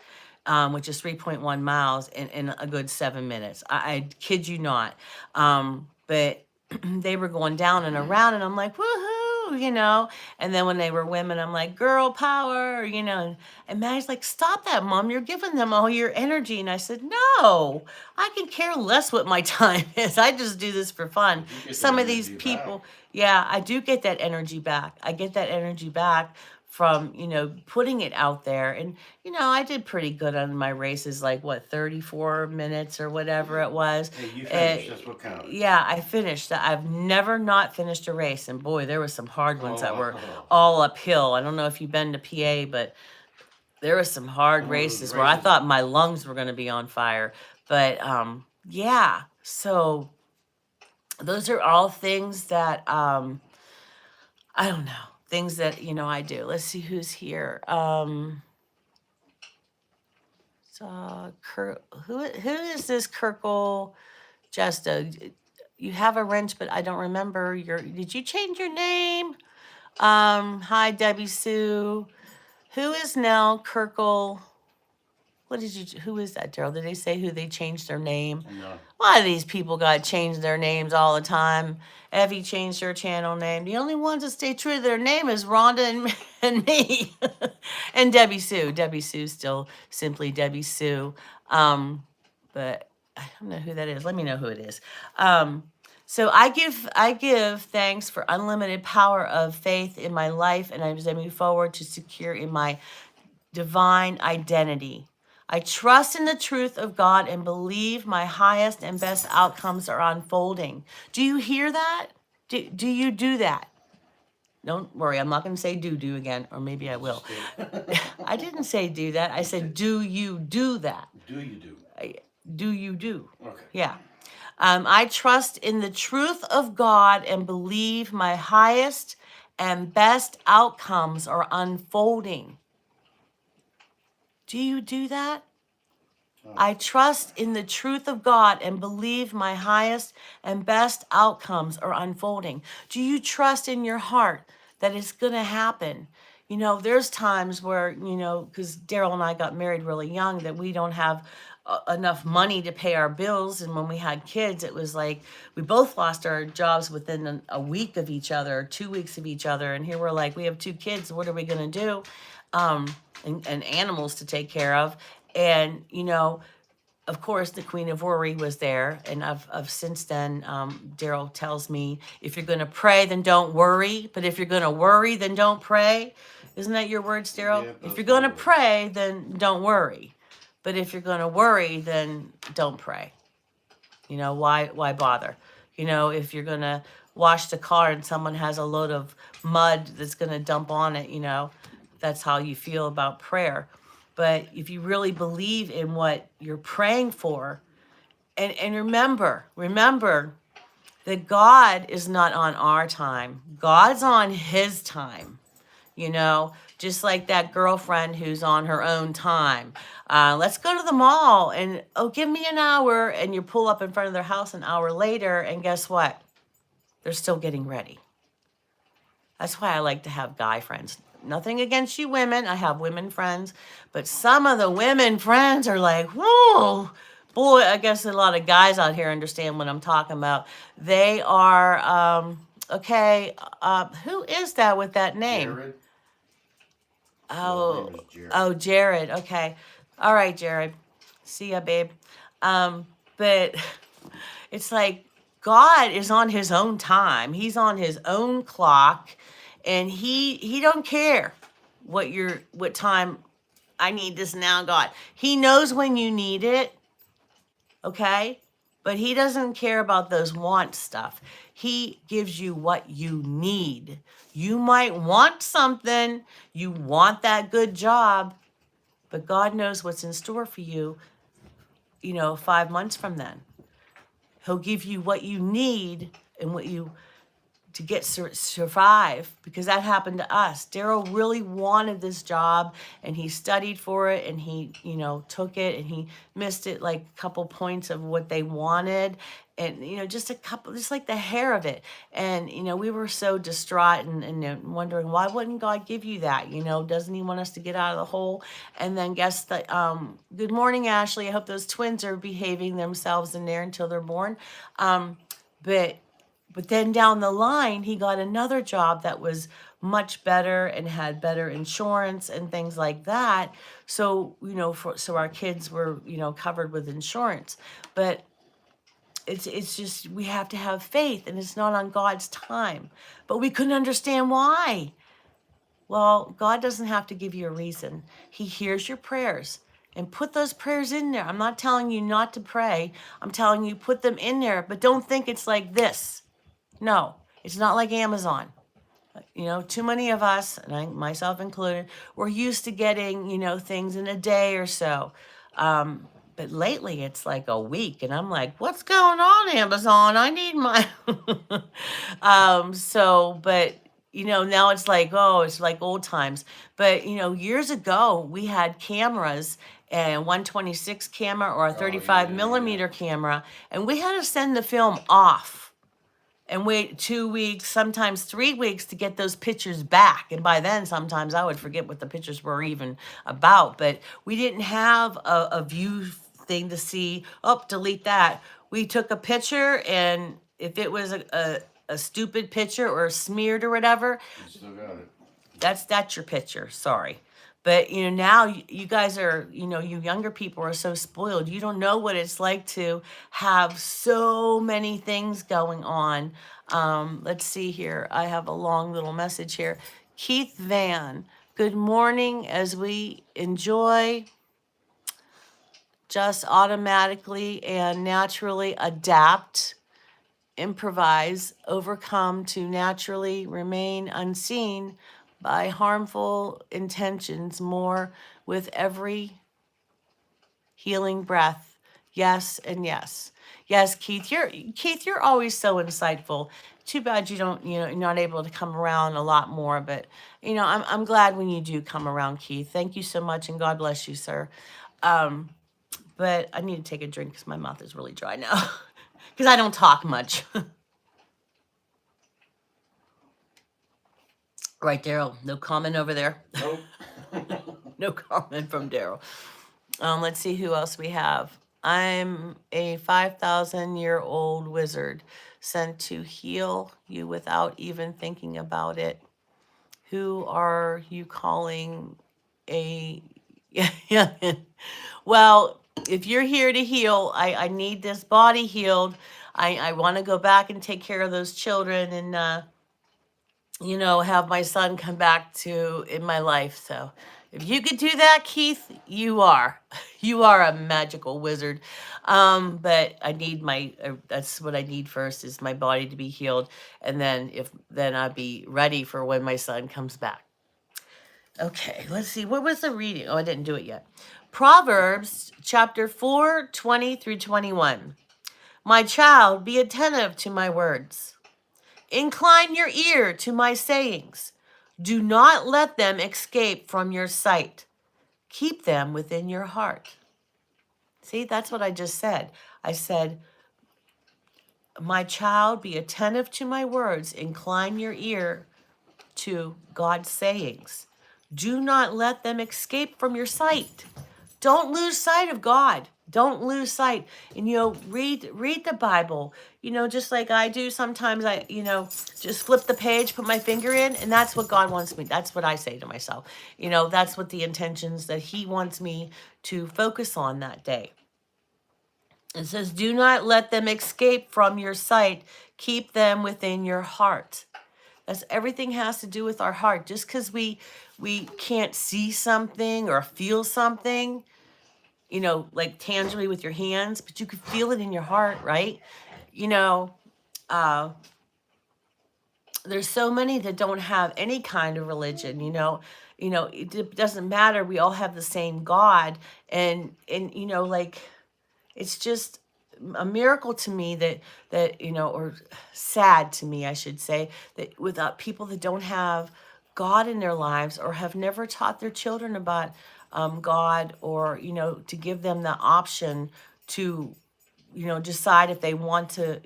which is 3.1 miles in a good 7 minutes. I kid you not. But they were going down and around, and I'm like, woohoo, you know. And then when they were women, I'm like, girl power, you know. And Maddie's like, stop that, Mom. You're giving them all your energy. And I said, no, I can care less what my time is. I just do this for fun. You get Some that of these energy people, back. yeah, I do get that energy back. I get that energy back from, you know, putting it out there. And, you know, I did pretty good on my races, like what, 34 minutes or whatever it was. Hey, you Uh, finished, that's what counted. yeah, I finished. I've never not finished a race. And boy, there were some hard ones that were Oh. all uphill. I don't know if you've been to PA, but there were some hard Oh, those races where I races. thought my lungs were going to be on fire. But yeah, so those are all things that I don't know, things that, you know, I do. Let's see who's here. So who is this Kirkle Jesta? You have a wrench, but I don't remember did you change your name? Hi Debbie Sue. Who is Nell Kirkle? Who is that, Daryl? Did they say who they changed their name? No. Why do these people got to change their names all the time? Evie changed her channel name. The only ones that stay true to their name is Rhonda and me. And Debbie Sue. Debbie Sue still simply Debbie Sue. But I don't know who that is. Let me know who it is. So I give thanks for unlimited power of faith in my life, and as I move forward to secure in my divine identity. I trust in the truth of God and believe my highest and best outcomes are unfolding. Do you hear that? Do you do that? Don't worry, I'm not going to say do again, or maybe I will. I didn't say do that. I said, do you do that? Do you do? Do you do? Okay. Yeah. I trust in the truth of God and believe my highest and best outcomes are unfolding. Do you do that? I trust in the truth of God and believe my highest and best outcomes are unfolding. Do you trust in your heart that it's going to happen? You know, there's times where, you know, because Daryl and I got married really young, that we don't have enough money to pay our bills. And when we had kids, it was like we both lost our jobs within a week of each other, 2 weeks of each other. And here we're like, we have 2 kids. What are we going to do? And animals to take care of. And, you know, of course, the Queen of Worry was there. And I've since then, Daryl tells me, if you're going to pray, then don't worry. But if you're going to worry, then don't pray. Isn't that your words, Daryl? Yeah, If those you're going to are words. pray, then don't worry. But if you're going to worry, then don't pray. You know, why bother? You know, if you're going to wash the car and someone has a load of mud that's going to dump on it, you know, that's how you feel about prayer. But if you really believe in what you're praying for, and remember that God is not on our time. God's on his time. You know, just like that girlfriend who's on her own time. Let's go to the mall and, oh, give me an hour. And you pull up in front of their house an hour later, and guess what? They're still getting ready. That's why I like to have guy friends. Nothing against you women. I have women friends. But some of the women friends are like, whoa. Boy, I guess a lot of guys out here understand what I'm talking about. They are, okay, who is that with that name? Jared? Oh, His name is Jared. oh, Jared. Okay. All right, Jared. See ya, babe. But it's like God is on his own time. He's on his own clock, and he don't care what time I need this now, God. He knows when you need it, okay? But he doesn't care about those want stuff. He gives you what you need. You might want something, you want that good job, but God knows what's in store for you, you know, 5 months from then. He'll give you what you need and what you to get survive, because that happened to us. Daryl really wanted this job, and he studied for it, and he, you know, took it, and he missed it like a couple points of what they wanted, and, you know, just a couple, just like the hair of it. And, you know, we were so distraught and wondering, why wouldn't God give you that? You know, doesn't he want us to get out of the hole? And then guess that, good morning, Ashley. I hope those twins are behaving themselves in there until they're born. But then down the line, he got another job that was much better and had better insurance and things like that. So, you know, so our kids were, you know, covered with insurance. But it's just, we have to have faith, and it's not on God's time. But we couldn't understand why. Well, God doesn't have to give you a reason. He hears your prayers. And put those prayers in there. I'm not telling you not to pray. I'm telling you put them in there, but don't think it's like this. No, it's not like Amazon. You know, too many of us, and I myself included, we're used to getting, you know, things in a day or so. But lately it's like a week, and I'm like, what's going on, Amazon? I need my but you know, now it's like, oh, it's like old times. But you know, years ago we had cameras, and 126 camera or a 35 millimeter camera, and we had to send the film off and wait 2 weeks, sometimes 3 weeks to get those pictures back. And by then, sometimes I would forget what the pictures were even about. But we didn't have a view thing to see, oh, delete that. We took a picture, and if it was a stupid picture or smeared or whatever, You still got it. that's your picture. Sorry. But, you know, now you guys are, you know, you younger people are so spoiled. You don't know what it's like to have so many things going on. Let's see here. I have a long little message here. Keith Van, good morning as we enjoy just automatically and naturally adapt, improvise, overcome to naturally remain unseen by harmful intentions more with every healing breath. Yes and yes. Yes, Keith, you're always so insightful. Too bad you don't, you're not able to come around a lot more, but I'm glad when you do come around, Keith. Thank you so much and God bless you, sir. Um, but I need to take a drink because my mouth is really dry now. Because I don't talk much. Right, Daryl. No comment over there. Nope. No comment from Daryl. Let's see who else we have. I'm a 5,000-year-old wizard sent to heal you without even thinking about it. Who are you calling a... Yeah. Well, if you're here to heal, I need this body healed. I want to go back and take care of those children and, have my son come back to in my life. So if you could do that, Keith, you are a magical wizard. But I need that's what I need first is my body to be healed. And then I'll be ready for when my son comes back. Okay, let's see. What was the reading? Oh, I didn't do it yet. Proverbs chapter 4, 20 through 21. My child, be attentive to my words. Incline your ear to my sayings. Do not let them escape from your sight. Keep them within your heart. See, that's what I just said. I said, my child, be attentive to my words. Incline your ear to God's sayings. Do not let them escape from your sight. Don't lose sight of God. Don't lose sight. And, read the Bible, just like I do. Sometimes I, just flip the page, put my finger in, and that's what God wants me. That's what I say to myself. That's what the intentions that he wants me to focus on that day. It says, do not let them escape from your sight. Keep them within your heart. That's everything has to do with our heart. Just because we can't see something or feel something, like tangibly with your hands, but you can feel it in your heart, right? There's so many that don't have any kind of religion, it doesn't matter. We all have the same God. And like, it's just a miracle to me that or sad to me, I should say, that without people that don't have God in their lives or have never taught their children about God or, to give them the option to, decide if they want to,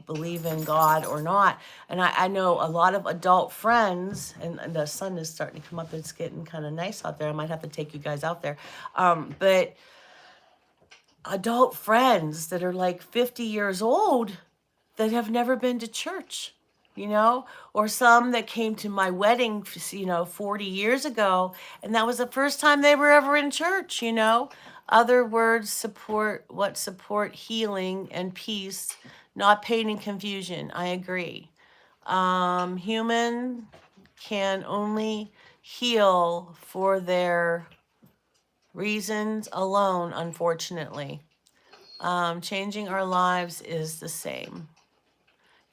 believe in God or not. And I know a lot of adult friends, and the sun is starting to come up. It's getting kind of nice out there. I might have to take you guys out there. But adult friends that are like 50 years old that have never been to church, or some that came to my wedding, 40 years ago, and that was the first time they were ever in church, Other words support healing and peace, not pain and confusion. I agree. Human can only heal for their reasons alone, unfortunately. Changing our lives is the same.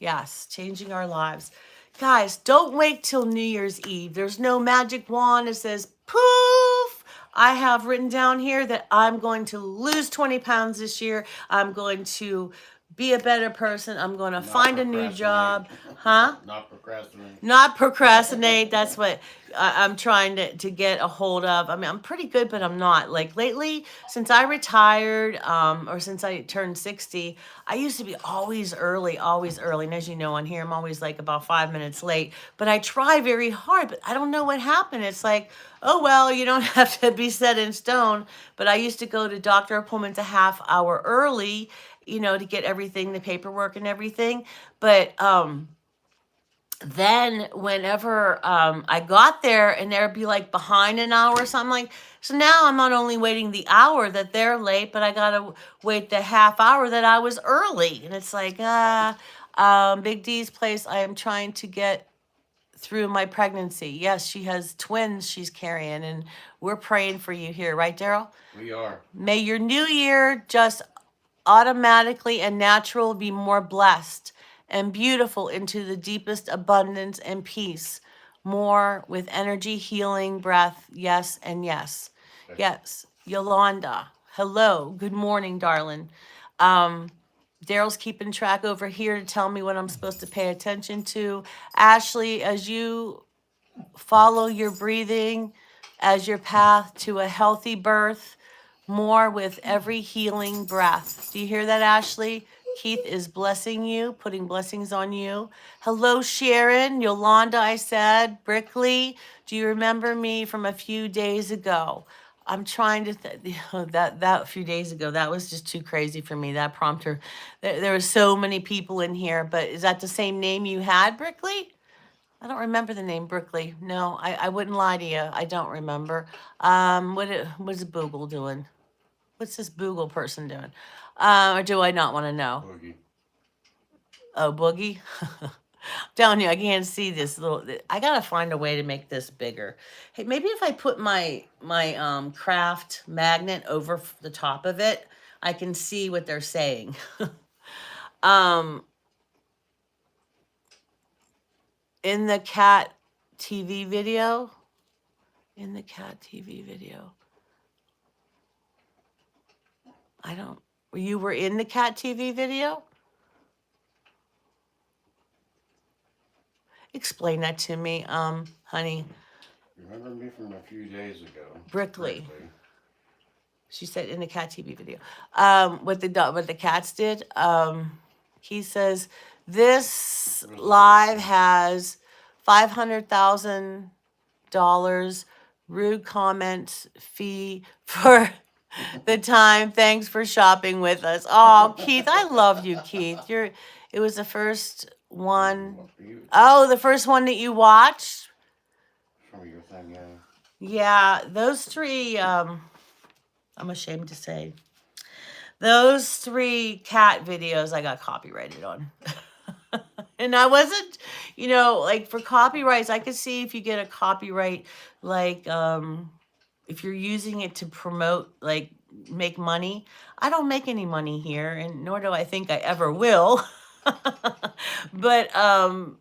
Yes, changing our lives. Guys, don't wait till New Year's Eve. There's no magic wand that says, poof. I have written down here that I'm going to lose 20 pounds this year. I'm going to be a better person. I'm going to find a new job. Huh? Not procrastinate. Not procrastinate. That's what I'm trying to get a hold of. I mean, I'm pretty good, but I'm not. Like lately, since I retired, or since I turned 60, I used to be always early. And as you know, on here, I'm always like about 5 minutes late. But I try very hard, but I don't know what happened. It's like, oh, well, you don't have to be set in stone. But I used to go to doctor appointments a half hour early, to get everything, the paperwork and everything. But, then whenever I got there and there'd be like behind an hour or something, like, so now I'm not only waiting the hour that they're late, but I gotta wait the half hour that I was early. And it's like, Big D's place, I am trying to get through my pregnancy. Yes, she has twins she's carrying, and we're praying for you here, right, Daryl? We are. May your new year just automatically and natural be more blessed and beautiful into the deepest abundance and peace. More with energy, healing, breath, yes, and yes. Yes. Yolanda, hello. Good morning, darling. Daryl's keeping track over here to tell me what I'm supposed to pay attention to. Ashley, as you follow your breathing as your path to a healthy birth, more with every healing breath. Do you hear that, Ashley? Keith is blessing you, putting blessings on you. Hello, Sharon. Yolanda, I said. Brickley, do you remember me from a few days ago? I'm trying to that few days ago, that was just too crazy for me. That prompter, there were so many people in here, but is that the same name you had, Brickley? I don't remember the name Brickley. No, I wouldn't lie to you. I don't remember. What's Boogle doing? What's this Boogle person doing? Or do I not want to know? Boogie. Oh, Boogie? Telling you, I can't see this little. I gotta find a way to make this bigger. Hey, maybe if I put my craft magnet over the top of it, I can see what they're saying. In the cat TV video, you were in the cat TV video? Explain that to me, honey. Remember me from a few days ago? Brickley. She said in the cat TV video. What the cats did. He says this live has $500,000 rude comments fee for the time. Thanks for shopping with us. Oh, Keith, I love you, Keith. It was the first one. Oh, the first one that you watched? From your thing, yeah. Yeah, those three, I'm ashamed to say, those 3 cat videos I got copyrighted on. And I wasn't, like for copyrights, I could see if you get a copyright, like, if you're using it to promote, like, make money. I don't make any money here, and nor do I think I ever will. But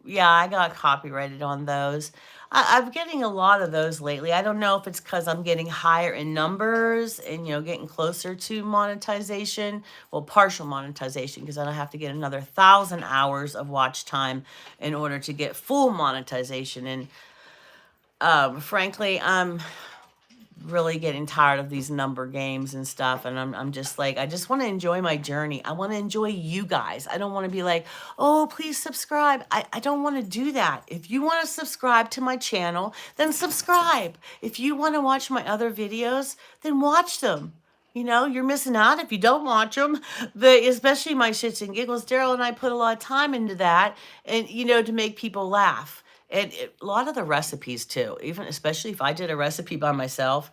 yeah, I got copyrighted on those. I'm getting a lot of those lately. I don't know if it's because I'm getting higher in numbers and, getting closer to monetization. Well, partial monetization, because then I have to get another 1,000 hours of watch time in order to get full monetization. And frankly, I'm really getting tired of these number games and stuff, and I'm just like, I just want to enjoy my journey. I want to enjoy you guys. I don't want to be like, oh, please subscribe. I don't want to do that. If you want to subscribe to my channel, then subscribe. If you want to watch my other videos, then watch them. You're missing out if you don't watch them. But especially my shits and giggles, Daryl and I put a lot of time into that, and to make people laugh. And a lot of the recipes too, especially if I did a recipe by myself,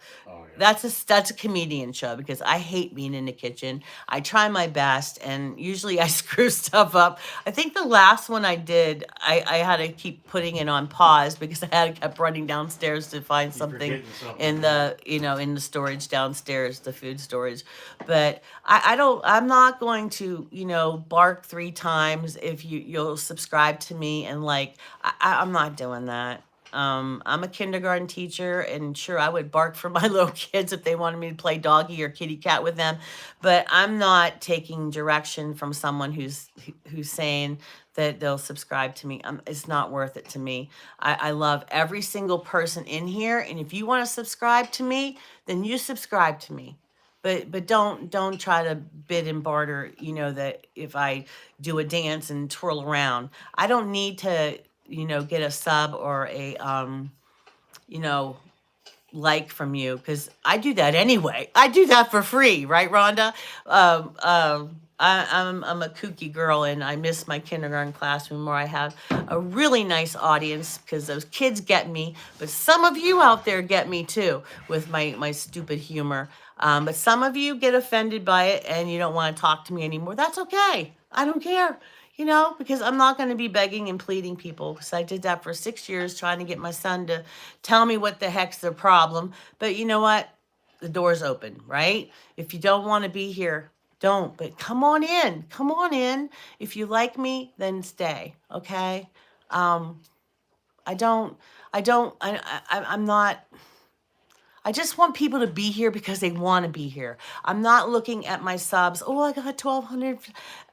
that's a comedian show, because I hate being in the kitchen. I try my best, and usually I screw stuff up. I think the last one I did, I had to keep putting it on pause because I kept running downstairs to find something in the in the storage downstairs, the food storage. But I'm not going to bark 3 times if you'll subscribe to me, and like I'm not doing that. I'm a kindergarten teacher, and sure, I would bark for my little kids if they wanted me to play doggy or kitty cat with them, but I'm not taking direction from someone who's saying that they'll subscribe to me. It's not worth it to me. I love every single person in here, and if you want to subscribe to me, then you subscribe to me. But don't try to bid and barter, that if I do a dance and twirl around. I don't need to get a sub or a, like from you, because I do that anyway. I do that for free, right, Rhonda? I'm a kooky girl, and I miss my kindergarten classroom where I have a really nice audience, because those kids get me, but some of you out there get me too with my stupid humor. But some of you get offended by it and you don't want to talk to me anymore. That's okay. I don't care. you know, because I'm not going to be begging and pleading people, because I did that for 6 years trying to get my son to tell me what the heck's their problem. But you know what? The door's open, right? If you don't want to be here, don't. But come on in. Come on in. If you like me, then stay. Okay. Um, I'm not. I just want people to be here because they want to be here. I'm not looking at my subs. Oh, I got 1,200.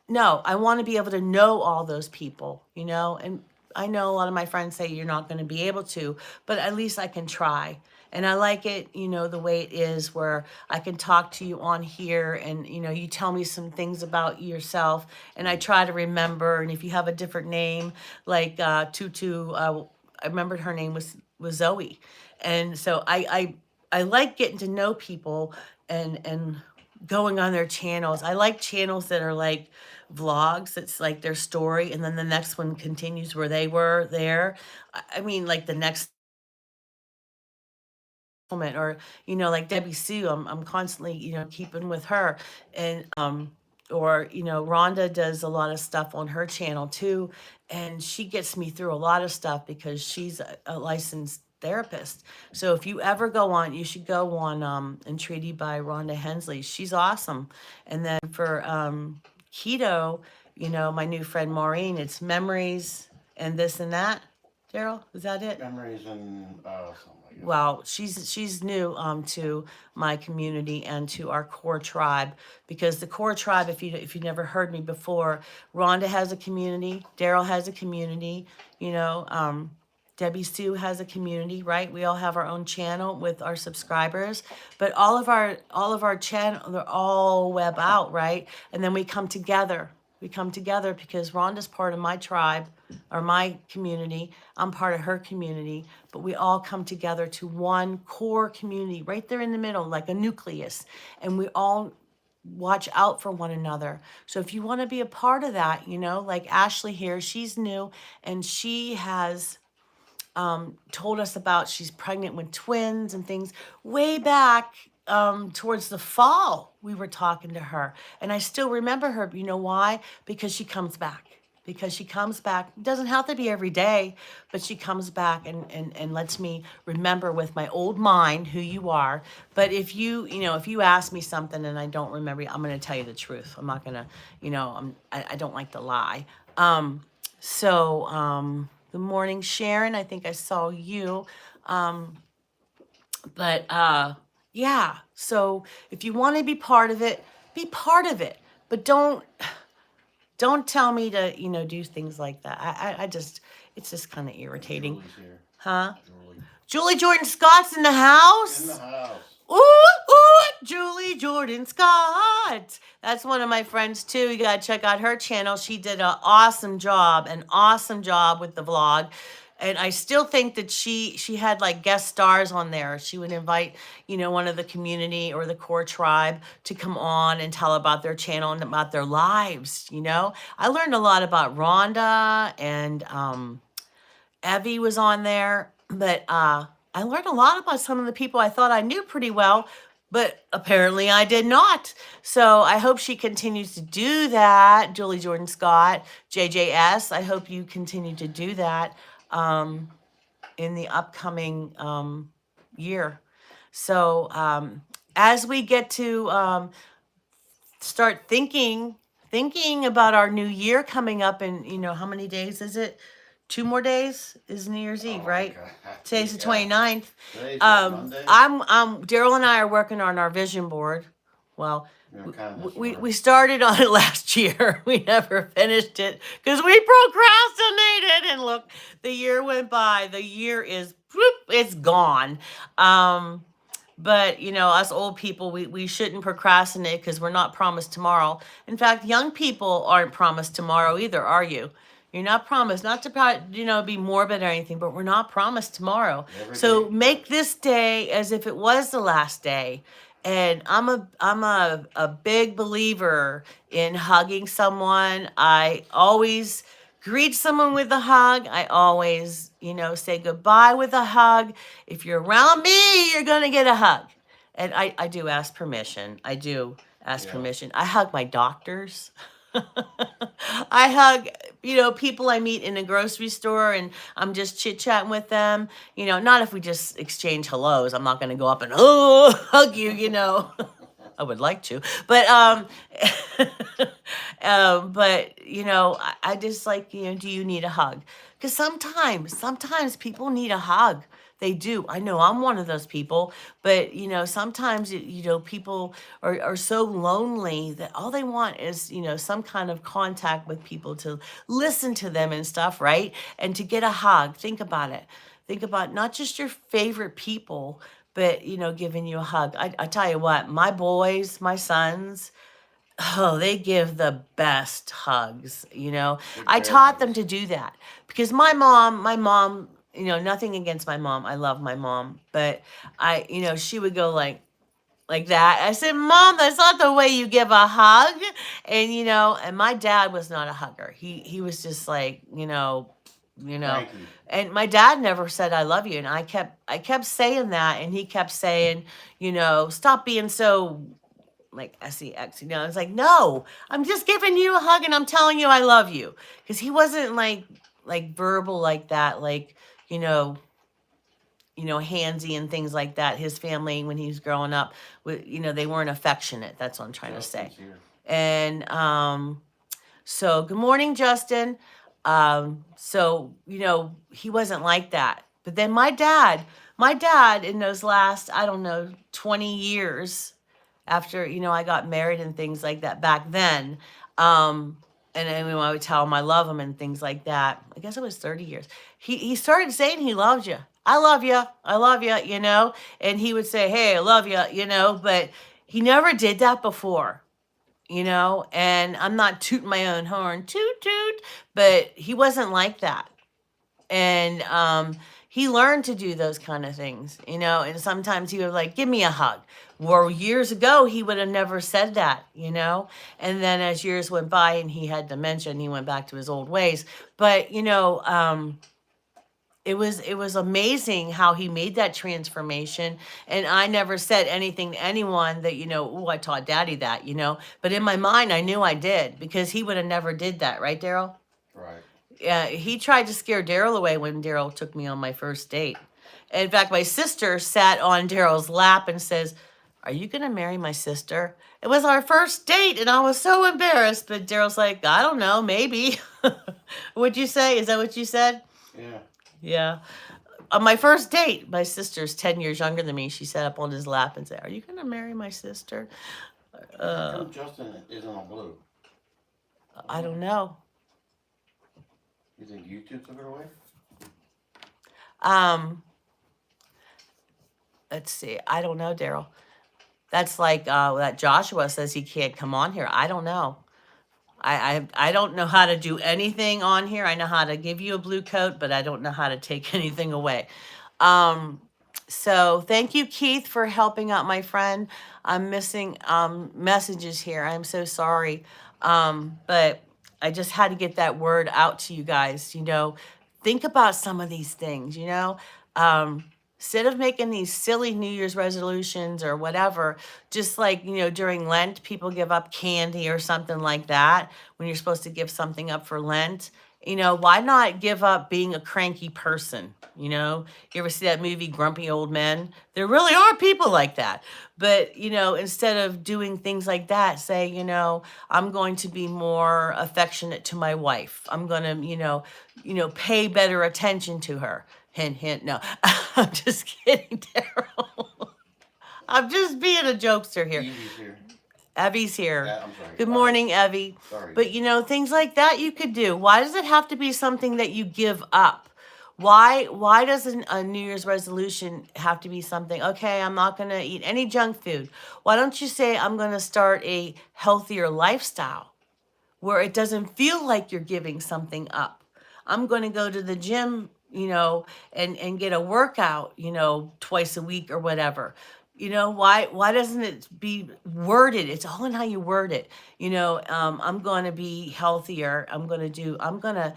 No, I want to be able to know all those people, you know? And I know a lot of my friends say you're not going to be able to, but at least I can try. And I like it, you know, the way it is where I can talk to you on here and, you know, you tell me some things about yourself and I try to remember. And if you have a different name, like Tutu, I remembered her name was Zoe. And so I like getting to know people and going on their channels. I like channels that are like vlogs. It's like their story, and then the next one continues where they were there. I mean, like the next moment, or you know, like Debbie Sue. I'm constantly, you know, keeping with her, and or you know, Rhonda does a lot of stuff on her channel too, and she gets me through a lot of stuff because she's a licensed therapist. So if you ever go on, you should go on Entreaty by Rhonda Hensley. She's awesome. And then for keto, you know, my new friend Maureen, it's memories and this and that. Daryl, is that it? Memories and something like that. Well, she's new to my community and to our core tribe, because the core tribe, if you never heard me before, Rhonda has a community, Daryl has a community, you know, Debbie Sue has a community, right? We all have our own channel with our subscribers, but all of our channel, they're all web out, right? And then we come together. We come together because Rhonda's part of my tribe or my community. I'm part of her community, but we all come together to one core community right there in the middle, like a nucleus. And we all watch out for one another. So if you want to be a part of that, you know, like Ashley here, she's new and she has told us about she's pregnant with twins and things way back towards the fall. We were talking to her, and I still remember her. You know why? Because she comes back. Because she comes back. It doesn't have to be every day, but she comes back and lets me remember with my old mind who you are. But if you know, if you ask me something and I don't remember, I'm going to tell you the truth. I'm not going to, you know, I don't like to lie. Good morning, Sharon. I think I saw you. Yeah. So if you want to be part of it, be part of it. But don't tell me to, you know, do things like that. I just, it's just kind of irritating. Julie's here. Huh? Julie. Julie Jordan Scott's in the house. In the house. Ooh, Julie Jordan Scott. That's one of my friends too. You gotta check out her channel. She did an awesome job with the vlog. And I still think that she had like guest stars on there. She would invite, you know, one of the community or the core tribe to come on and tell about their channel and about their lives, you know. I learned a lot about Rhonda, and Evie was on there, but I learned a lot about some of the people I thought I knew pretty well, but apparently I did not. So I hope she continues to do that. Julie Jordan Scott, JJS, I hope you continue to do that in the upcoming year. So as we get to start thinking about our new year coming up, in, you know, how many days is it? 2 more days is New Year's Eve, right? God. Today's the Yeah. 29th. Today's what, Monday? Daryl and I are working on our vision board. Well, Yeah, kind of, we started on it last year. We never finished it because we procrastinated. And look, the year went by. The year is, it's gone. But, you know, us old people, we shouldn't procrastinate because we're not promised tomorrow. In fact, young people aren't promised tomorrow either, are you? You're not promised, not to, you know, be morbid or anything, but we're not promised tomorrow. Every So day. make this day as if it was the last day. And I'm a big believer in hugging someone. I always greet someone with a hug. I always, you know, say goodbye with a hug. If you're around me, you're going to get a hug. And I do ask permission. I do ask Yeah. permission. I hug my doctors. I hug, people I meet in a grocery store and I'm just chit chatting with them. Not if we just exchange hellos. I'm not going to go up and, hug you. I would like to, but, I just like, do you need a hug? Because sometimes people need a hug. They do. I know I'm one of those people, but sometimes people are so lonely that all they want is some kind of contact with people to listen to them and stuff, right? And to get a hug. Think about it. Think about not just your favorite people, but giving you a hug. I tell you what, my boys, my sons, oh, they give the best hugs. Big I bear taught them hugs. to do that because my mom, nothing against my mom. I love my mom, but she would go like that. I said, Mom, that's not the way you give a hug. And my dad was not a hugger. He was just like, Cranky. and my dad never said I love you. And I kept saying that, and he kept saying, stop being so like sex. It's like, no, I'm just giving you a hug and I'm telling you I love you. Because he wasn't like verbal like that, like, handsy and things like that. His family, when he was growing up, they weren't affectionate. That's what I'm trying to say. Justin's here. And so good morning, Justin. So he wasn't like that. But then my dad in those last, I don't know, 20 years after I got married and things like that back then. And then when I would tell him I love him and things like that, I guess it was 30 years. He started saying he loves you. I love you. I love you, and he would say, hey, I love you, but he never did that before, and I'm not tooting my own horn, toot toot, but he wasn't like that. And he learned to do those kind of things, and sometimes he would like give me a hug. Well, years ago he would have never said that, and then as years went by and he had dementia and he went back to his old ways. But it was amazing how he made that transformation. And I never said anything to anyone that, oh, I taught daddy that, but in my mind I knew I did, because he would have never did that, right, Daryl? Right. Yeah, he tried to scare Daryl away when Daryl took me on my first date. In fact, my sister sat on Daryl's lap and says, are you going to marry my sister? It was our first date, and I was so embarrassed. But Daryl's like, I don't know, maybe. What'd you say? Is that what you said? Yeah. Yeah. On my first date, my sister's 10 years younger than me. She sat up on his lap and said, are you going to marry my sister? How come Justin isn't on blue? I don't know. You think YouTube took it away? Let's see. I don't know, Daryl. That's like that Joshua says he can't come on here. I don't know. I don't know how to do anything on here. I know how to give you a blue coat, but I don't know how to take anything away. So thank you, Keith, for helping out my friend. I'm missing messages here. I'm so sorry. But I just had to get that word out to you guys. Think about some of these things, instead of making these silly New Year's resolutions or whatever, just like, during Lent, people give up candy or something like that when you're supposed to give something up for Lent. Why not give up being a cranky person? You ever see that movie, Grumpy Old Men? There really are people like that. But, instead of doing things like that, say, I'm going to be more affectionate to my wife. I'm going to, pay better attention to her. Hint, hint. No, I'm just kidding, Daryl. I'm just being a jokester here. Evie's here. Evie's here. Yeah, I'm sorry. Good morning, Evie. Sorry. But things like that you could do. Why does it have to be something that you give up? Why does a New Year's resolution have to be something, okay, I'm not going to eat any junk food? Why don't you say, I'm going to start a healthier lifestyle where it doesn't feel like you're giving something up? I'm going to go to the gym, and get a workout, twice a week or whatever. Why doesn't it be worded? It's all in how you word it. I'm going to be healthier. I'm going to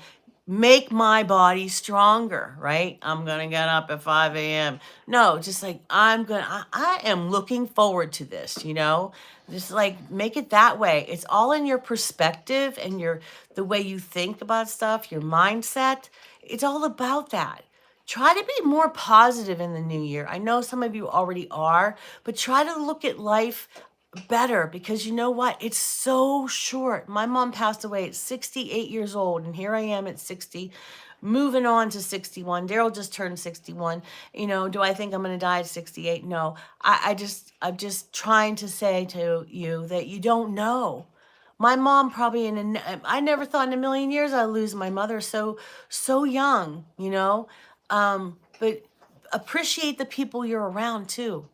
make my body stronger, right? I'm gonna get up at 5 a.m. No, just like I am looking forward to this, you know? Just like make it that way. It's all in your perspective and the way you think about stuff, your mindset. It's all about that. Try to be more positive in the new year. I know some of you already are, but try to look at life better because you know what? It's so short. My mom passed away at 68 years old, and here I am at 60, moving on to 61. Daryl just turned 61. You know, do I think I'm going to die at 68? No. I'm just trying to say to you that you don't know. My mom probably I never thought in a million years I'd lose my mother so young, you know. But appreciate the people you're around too.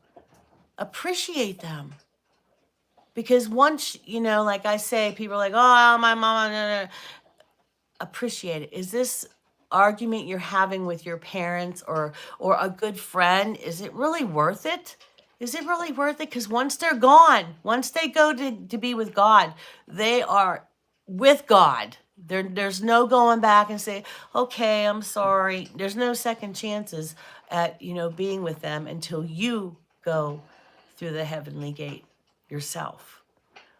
Appreciate them. Because once, you know, like I say, people are like, oh, my mama, nah, nah." Appreciate it. Is this argument you're having with your parents or a good friend, is it really worth it? Is it really worth it? Because once they're gone, once they go to be with God, they are with God. There's no going back and say, okay, I'm sorry. There's no second chances at, you know, being with them until you go through the heavenly gate yourself.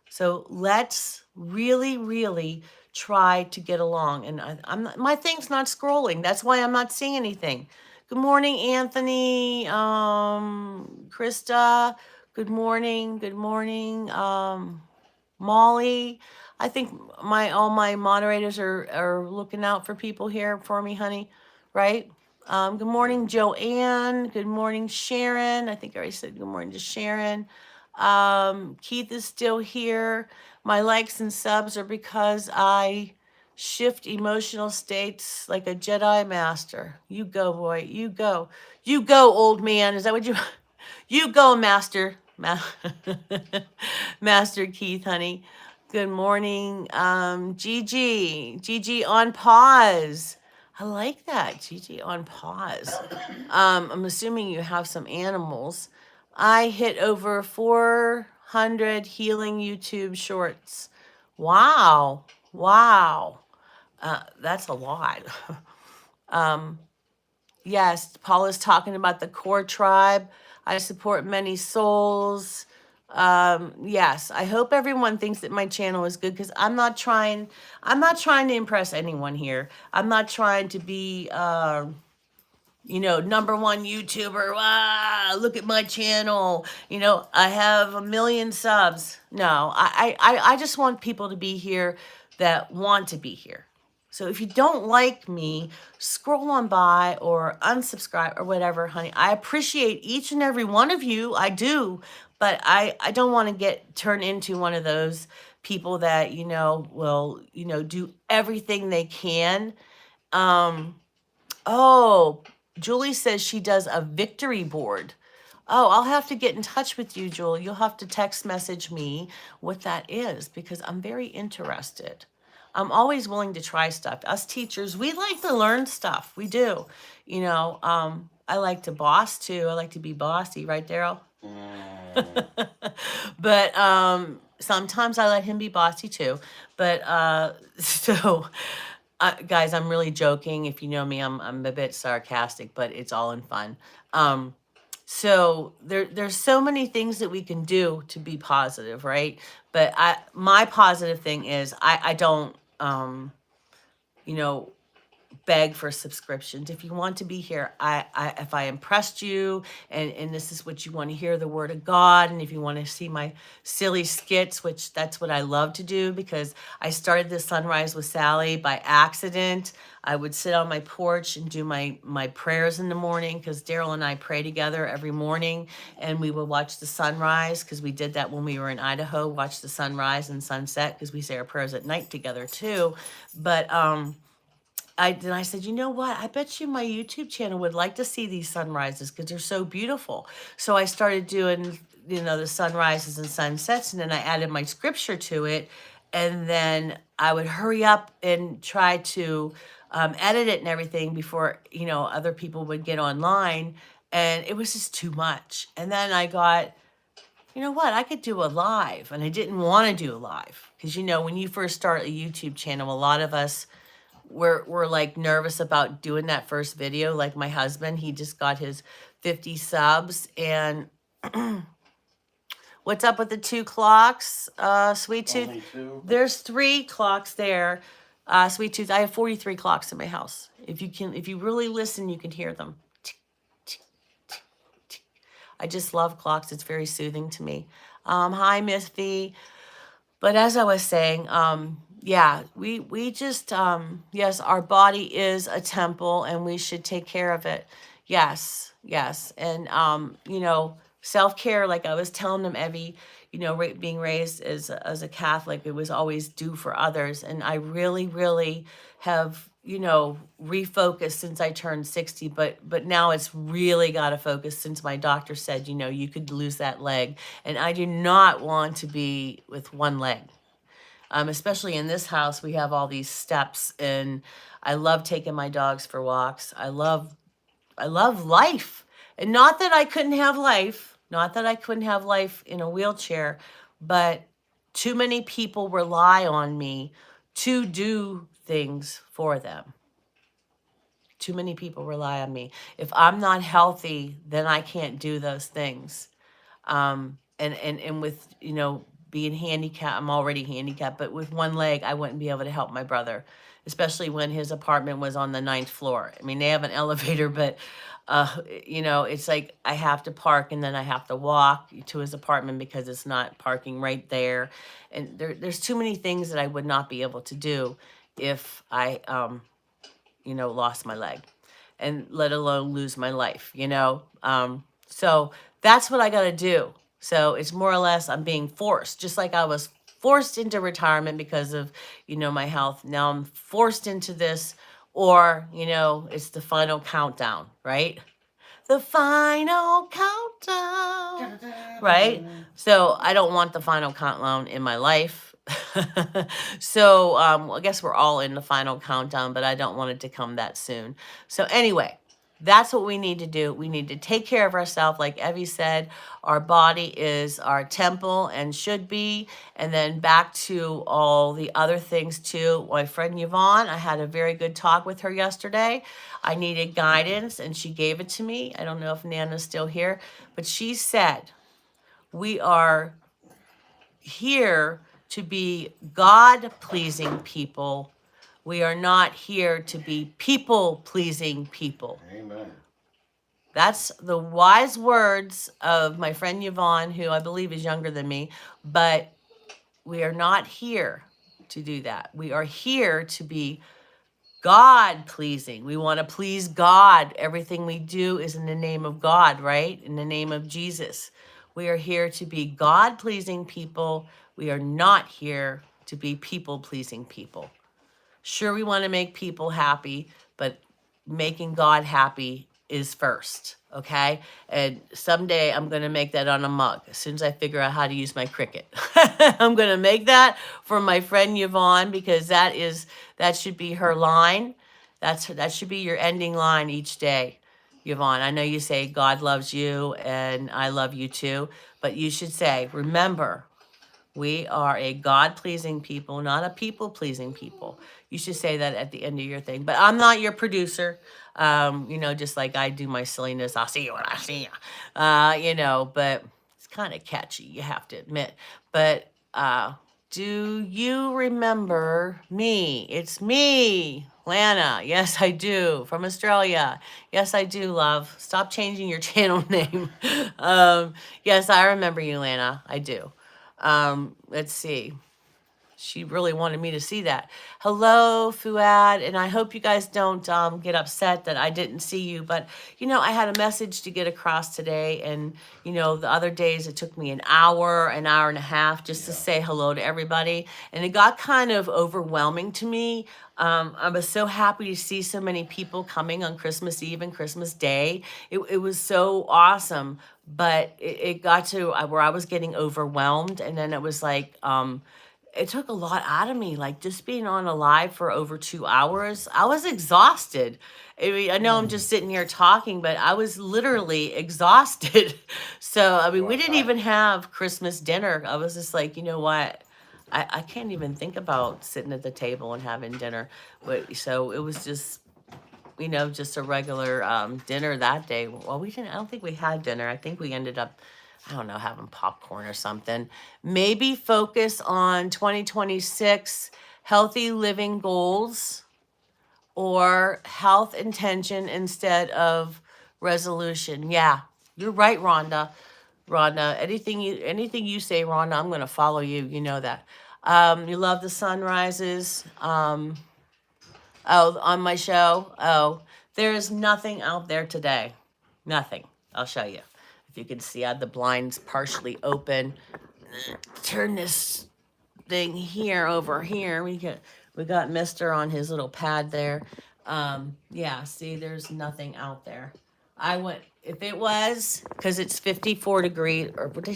So let's really, really try to get along. And my thing's not scrolling. That's why I'm not seeing anything. Good morning, Anthony, Krista. Good morning. Good morning, Molly. I think all my moderators are looking out for people here for me, honey. Right? Good morning, Joanne. Good morning, Sharon. I think I already said good morning to Sharon. Keith is still here. My likes and subs are because I shift emotional states like a Jedi master. You go, boy. You go. You go, old man. Is that what you You go, master. Master Keith, honey. Good morning. Gigi on pause. I like that. Gigi on pause. I'm assuming you have some animals. I hit over 400 healing YouTube shorts. Wow. Wow. That's a lot. Yes, Paula's talking about the core tribe. I support many souls. Yes, I hope everyone thinks that my channel is good because I'm not trying to impress anyone here. I'm not trying to be you know, number one YouTuber. Ah, look at my channel. You know, I have 1 million subs. No, I just want people to be here that want to be here. So if you don't like me, scroll on by or unsubscribe or whatever, honey. I appreciate each and every one of you. I do. But I don't want to turn into one of those people that, you know, will, you know, do everything they can. Oh, Julie says she does a victory board. Oh, I'll have to get in touch with you, Julie. You'll have to text message me what that is because I'm very interested. I'm always willing to try stuff. Us teachers, we like to learn stuff. We do. You know, I like to boss too. I like to be bossy, right, Daryl? But sometimes I let him be bossy too. But guys, I'm really joking. If you know me, I'm a bit sarcastic, but it's all in fun. So there's so many things that we can do to be positive, right? But my positive thing is I don't you know, beg for subscriptions. If you want to be here, if I impressed you and this is what you want to hear, the word of God, and if you want to see my silly skits, which that's what I love to do because I started this Sunrise with Sally by accident. I would sit on my porch and do my prayers in the morning because Daryl and I pray together every morning and we would watch the sunrise because we did that when we were in Idaho, watch the sunrise and sunset because we say our prayers at night together too. But I said, you know what? I bet you my YouTube channel would like to see these sunrises because they're so beautiful. So I started doing, you know, the sunrises and sunsets, and then I added my scripture to it. And then I would hurry up and try to edit it and everything before, you know, other people would get online. And it was just too much. And then I got, you know what? I could do a live. And I didn't want to do a live because, you know, when you first start a YouTube channel, a lot of us, we're like nervous about doing that first video. Like my husband, he just got his 50 subs, and what's up with the 2 clocks, Sweet Tooth? Only 2? There's 3 clocks there, Sweet Tooth. I have 43 clocks in my house. If you really listen, you can hear them. Tick, tick, tick, tick. I just love clocks. It's very soothing to me. Hi, Miss V. But as I was saying, yeah, we just, yes, our body is a temple and we should take care of it. Yes, yes. And, you know, self-care, like I was telling them, Evie, you know, being raised as a Catholic, it was always do for others. And I really, really have, you know, refocused since I turned 60, but now it's really got to focus since my doctor said, you know, you could lose that leg. And I do not want to be with one leg. Especially in this house, we have all these steps, and I love taking my dogs for walks. I love life. And not that I couldn't have life, not that I couldn't have life in a wheelchair, but too many people rely on me to do things for them. Too many people rely on me. If I'm not healthy, then I can't do those things. And with, you know, being handicapped, I'm already handicapped, but with one leg, I wouldn't be able to help my brother, especially when his apartment was on the 9th floor. I mean, they have an elevator, but, you know, it's like I have to park and then I have to walk to his apartment because it's not parking right there. And there's too many things that I would not be able to do if I, you know, lost my leg, and let alone lose my life, you know? So that's what I got to do. So it's more or less I'm being forced, just like I was forced into retirement because of, you know, my health. Now I'm forced into this, or, you know, it's the final countdown, right? The final countdown, right? So I don't want the final countdown in my life. So I guess we're all in the final countdown, but I don't want it to come that soon. So anyway, that's what we need to do. We need to take care of ourselves. Like Evie said, our body is our temple and should be. And then back to all the other things too. My friend Yvonne, I had a very good talk with her yesterday. I needed guidance and she gave it to me. I don't know if Nana's still here, but she said, we are here to be God-pleasing people. We are not here to be people-pleasing people. Amen. That's the wise words of my friend Yvonne, who I believe is younger than me, but we are not here to do that. We are here to be God-pleasing. We want to please God. Everything we do is in the name of God, right? In the name of Jesus. We are here to be God-pleasing people. We are not here to be people-pleasing people. Sure, we want to make people happy, but making God happy is first, okay? And someday I'm going to make that on a mug as soon as I figure out how to use my Cricut. I'm going to make that for my friend Yvonne because that should be her line. That should be your ending line each day, Yvonne. I know you say God loves you and I love you too, but you should say, remember, we are a God-pleasing people, not a people-pleasing people. You should say that at the end of your thing. But I'm not your producer. You know, just like I do my silliness. I'll see you when I see you. You know, but it's kind of catchy, you have to admit. But do you remember me? It's me, Lana. Yes, I do. From Australia. Yes, I do, love. Stop changing your channel name. Yes, I remember you, Lana. I do. Let's see. She really wanted me to see that. Hello, Fuad, and I hope you guys don't get upset that I didn't see you, but, you know, I had a message to get across today, and, you know, the other days it took me an hour and a half just to say hello to everybody, and it got kind of overwhelming to me. I was so happy to see so many people coming on Christmas Eve and Christmas Day. It was so awesome, but it got to where I was getting overwhelmed, and then it was like, it took a lot out of me, like just being on a live for over 2 hours. I was exhausted. I mean, I know I'm just sitting here talking, but I was literally exhausted. So, I mean, we didn't even have Christmas dinner. I was just like, you know what? I can't even think about sitting at the table and having dinner. But so it was just, just a regular dinner that day. Well, I don't think we had dinner. I think we ended up, I don't know, having popcorn or something. Maybe focus on 2026 healthy living goals or health intention instead of resolution. Yeah, you're right, Rhonda. Rhonda, anything you say, Rhonda, I'm gonna follow you. You know that. You love the sunrises. Oh, on my show. Oh, there is nothing out there today. Nothing. I'll show you. If you can see, I had the blinds partially open. Turn this thing here over here. We got Mister on his little pad there. Yeah, see, there's nothing out there. I went if it was because it's 54 degrees or what did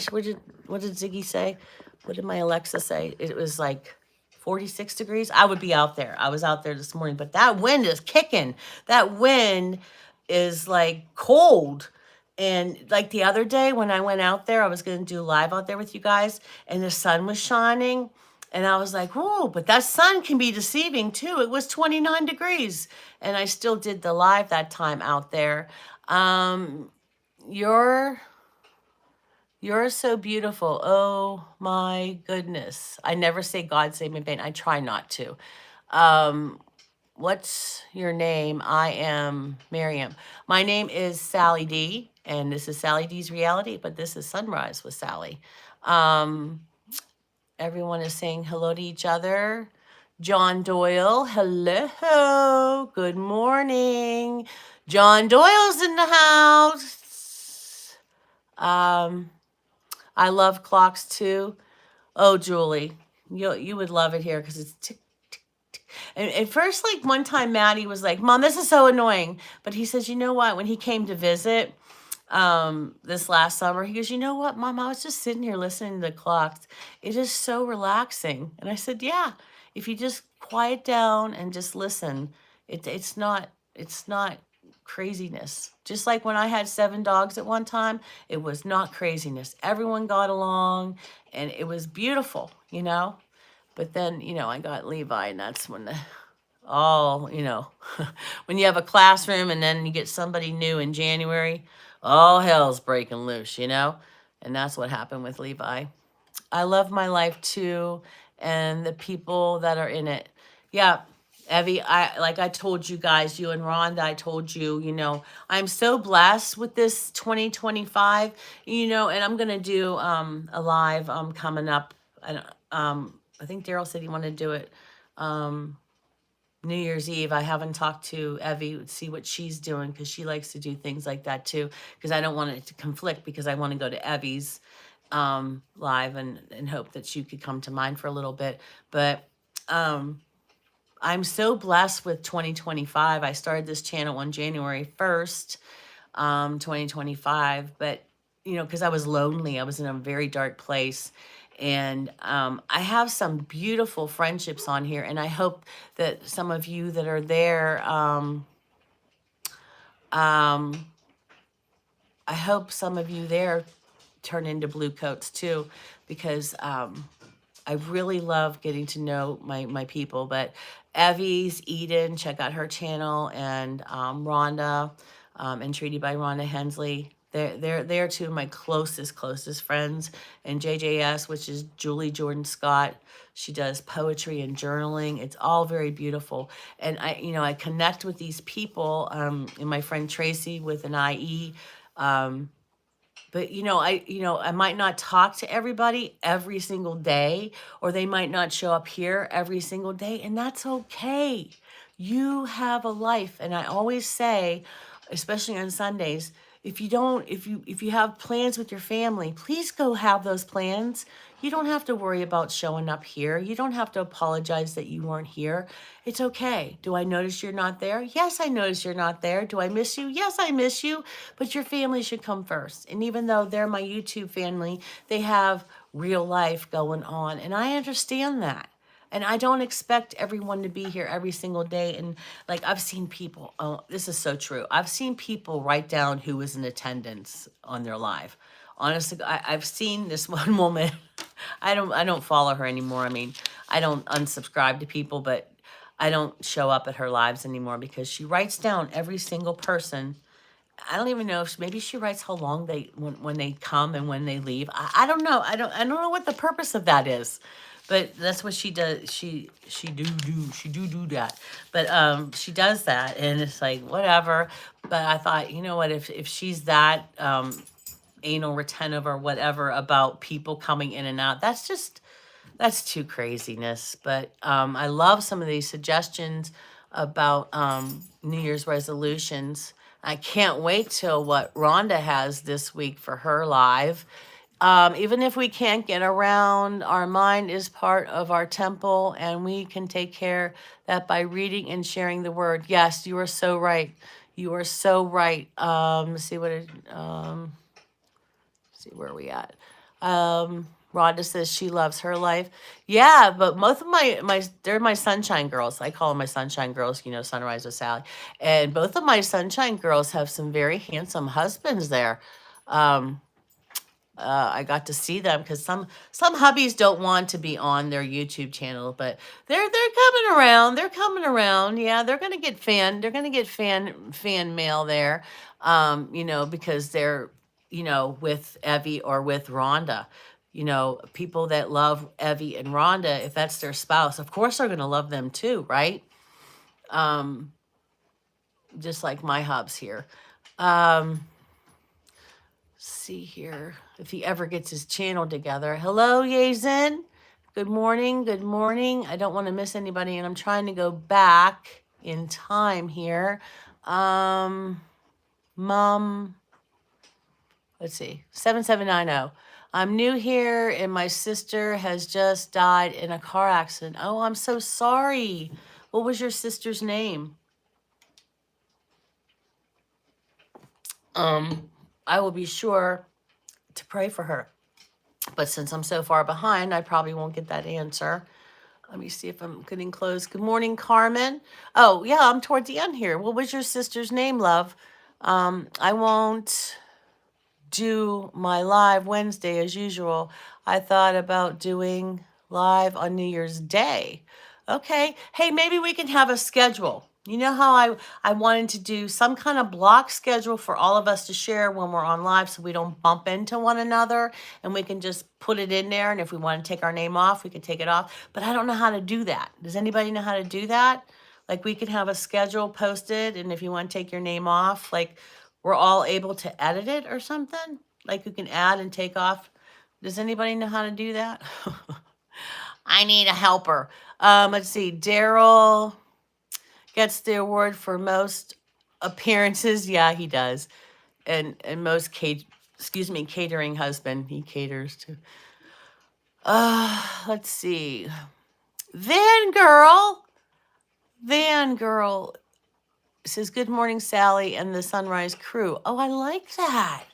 Ziggy say? What did my Alexa say? It was like 46 degrees. I would be out there. I was out there this morning, but that wind is kicking. That wind is like cold. And like the other day when I went out there, I was going to do live out there with you guys, and the sun was shining. And I was like, whoa, but that sun can be deceiving too. It was 29 degrees. And I still did the live that time out there. You're so beautiful. Oh my goodness. I never say God save me vain. I try not to. What's your name? I am Miriam. My name is Sally D, and this is Sally D's reality, but this is Sunrise with Sally. Everyone is saying hello to each other. John Doyle, hello. Good morning. John Doyle's in the house. I love clocks too. Oh, Julie, you would love it here because it's tick, tick, tick. And at first, like one time, Maddie was like, "Mom, this is so annoying." But he says, "You know what? When he came to visit this last summer, he goes, 'You know what, Mom? I was just sitting here listening to the clocks. It is so relaxing.'" And I said, "Yeah, if you just quiet down and just listen, it's not craziness. Just like when I had 7 dogs at one time, it was not craziness. Everyone got along and it was beautiful, you know? But then, I got Levi, and that's when when you have a classroom and then you get somebody new in January, all hell's breaking loose, And that's what happened with Levi. I love my life too, and the people that are in it. Yeah, Evie, I told you guys, you and Rhonda, I told you, I'm so blessed with this 2025, and I'm gonna do a live coming up. I think Daryl said he wanted to do it New Year's Eve. I haven't talked to Evie to see what she's doing because she likes to do things like that too. Because I don't want it to conflict because I want to go to Evie's live and hope that you could come to mine for a little bit. But I'm so blessed with 2025. I started this channel on January 1st, 2025. But, because I was lonely, I was in a very dark place. And I have some beautiful friendships on here. And I hope that some of you that are there, I hope some of you there turn into blue coats too, because I really love getting to know my people. But Evie's, Eden, check out her channel, and Rhonda, Entreaty by Rhonda Hensley. They're two of my closest friends. And JJS, which is Julie Jordan Scott. She does poetry and journaling. It's all very beautiful. And I connect with these people, and my friend Tracy with an IE. But I might not talk to everybody every single day, or they might not show up here every single day, and that's okay. You have a life, and I always say, especially on Sundays, if you have plans with your family, please go have those plans. You don't have to worry about showing up here. You don't have to apologize that you weren't here. It's okay. Do I notice you're not there? Yes, I notice you're not there. Do I miss you? Yes, I miss you. But your family should come first. And even though they're my YouTube family, they have real life going on. And I understand that. And I don't expect everyone to be here every single day. And like I've seen people, oh, this is so true. I've seen people write down who was in attendance on their live. honestly, I've seen this one woman. I don't follow her anymore. I mean, I don't unsubscribe to people, but I don't show up at her lives anymore because she writes down every single person. I don't even know if maybe she writes how long they when they come and when they leave. I don't know. I don't know what the purpose of that is. But that's what she does. She do that. But she does that and it's like whatever. But I thought, you know what, if she's that anal retentive or whatever about people coming in and out, that's too craziness. But I love some of these suggestions about New Year's resolutions. I can't wait till what Rhonda has this week for her live. Even if we can't get around, our mind is part of our temple, and we can take care that by reading and sharing the word. Yes, you are so right. You are so right. Let's see what it, see where are we at. Rhonda says she loves her life. Yeah, but most of they're my sunshine girls. I call them my sunshine girls, you know, Sunrise with Sally. And both of my sunshine girls have some very handsome husbands there. I got to see them because some hubbies don't want to be on their YouTube channel, but they're coming around. They're coming around. Yeah, they're gonna get fan mail there. You know, because they're, you know, with Evie or with Rhonda. You know, people that love Evie and Rhonda, if that's their spouse, of course they're gonna love them too, right? Just like my hubs here. See here if he ever gets his channel together. Hello, Yazin. Good morning. Good morning. I don't want to miss anybody, and I'm trying to go back in time here. Mom, let's see, 7790. I'm new here, and my sister has just died in a car accident. Oh, I'm so sorry. What was your sister's name? I will be sure to pray for her. But since I'm so far behind, I probably won't get that answer. Let me see if I'm getting close. Good morning, Carmen. Oh, yeah, I'm toward the end here. What was your sister's name, love? I won't do my live Wednesday as usual. I thought about doing live on New Year's Day. Okay. Hey, maybe we can have a schedule. You know how I wanted to do some kind of block schedule for all of us to share when we're on live so we don't bump into one another and we can just put it in there. And if we want to take our name off, we can take it off. But I don't know how to do that. Does anybody know how to do that? Like we could have a schedule posted, and if you want to take your name off, like we're all able to edit it or something. Like you can add and take off. Does anybody know how to do that? I need a helper. Let's see. Daryl gets the award for most appearances. Yeah, he does. And most catering husband. He caters to. Let's see. Van Girl says, good morning, Sally and the Sunrise Crew. Oh, I like that.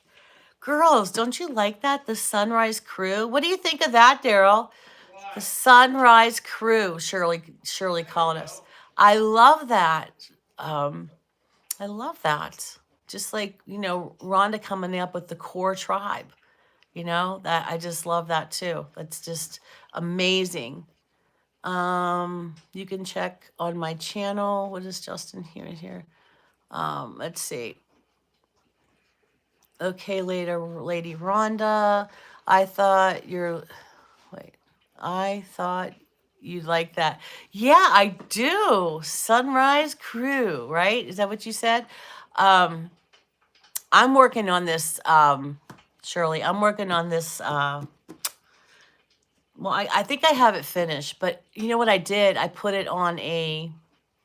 Girls, don't you like that? The Sunrise Crew. What do you think of that, Daryl? The Sunrise Crew, Shirley calling us. I love that. I love that. Just like, you know, Rhonda coming up with the core tribe. You know, that I just love that too. That's just amazing. You can check on my channel. What is Justin here? Let's see. Okay, later, Lady Rhonda. I thought you'd like that. Yeah, I do. Sunrise Crew, right? Is that what you said? I'm working on this, Shirley. I'm working on this. Well, I think I have it finished, but you know what I did? I put it on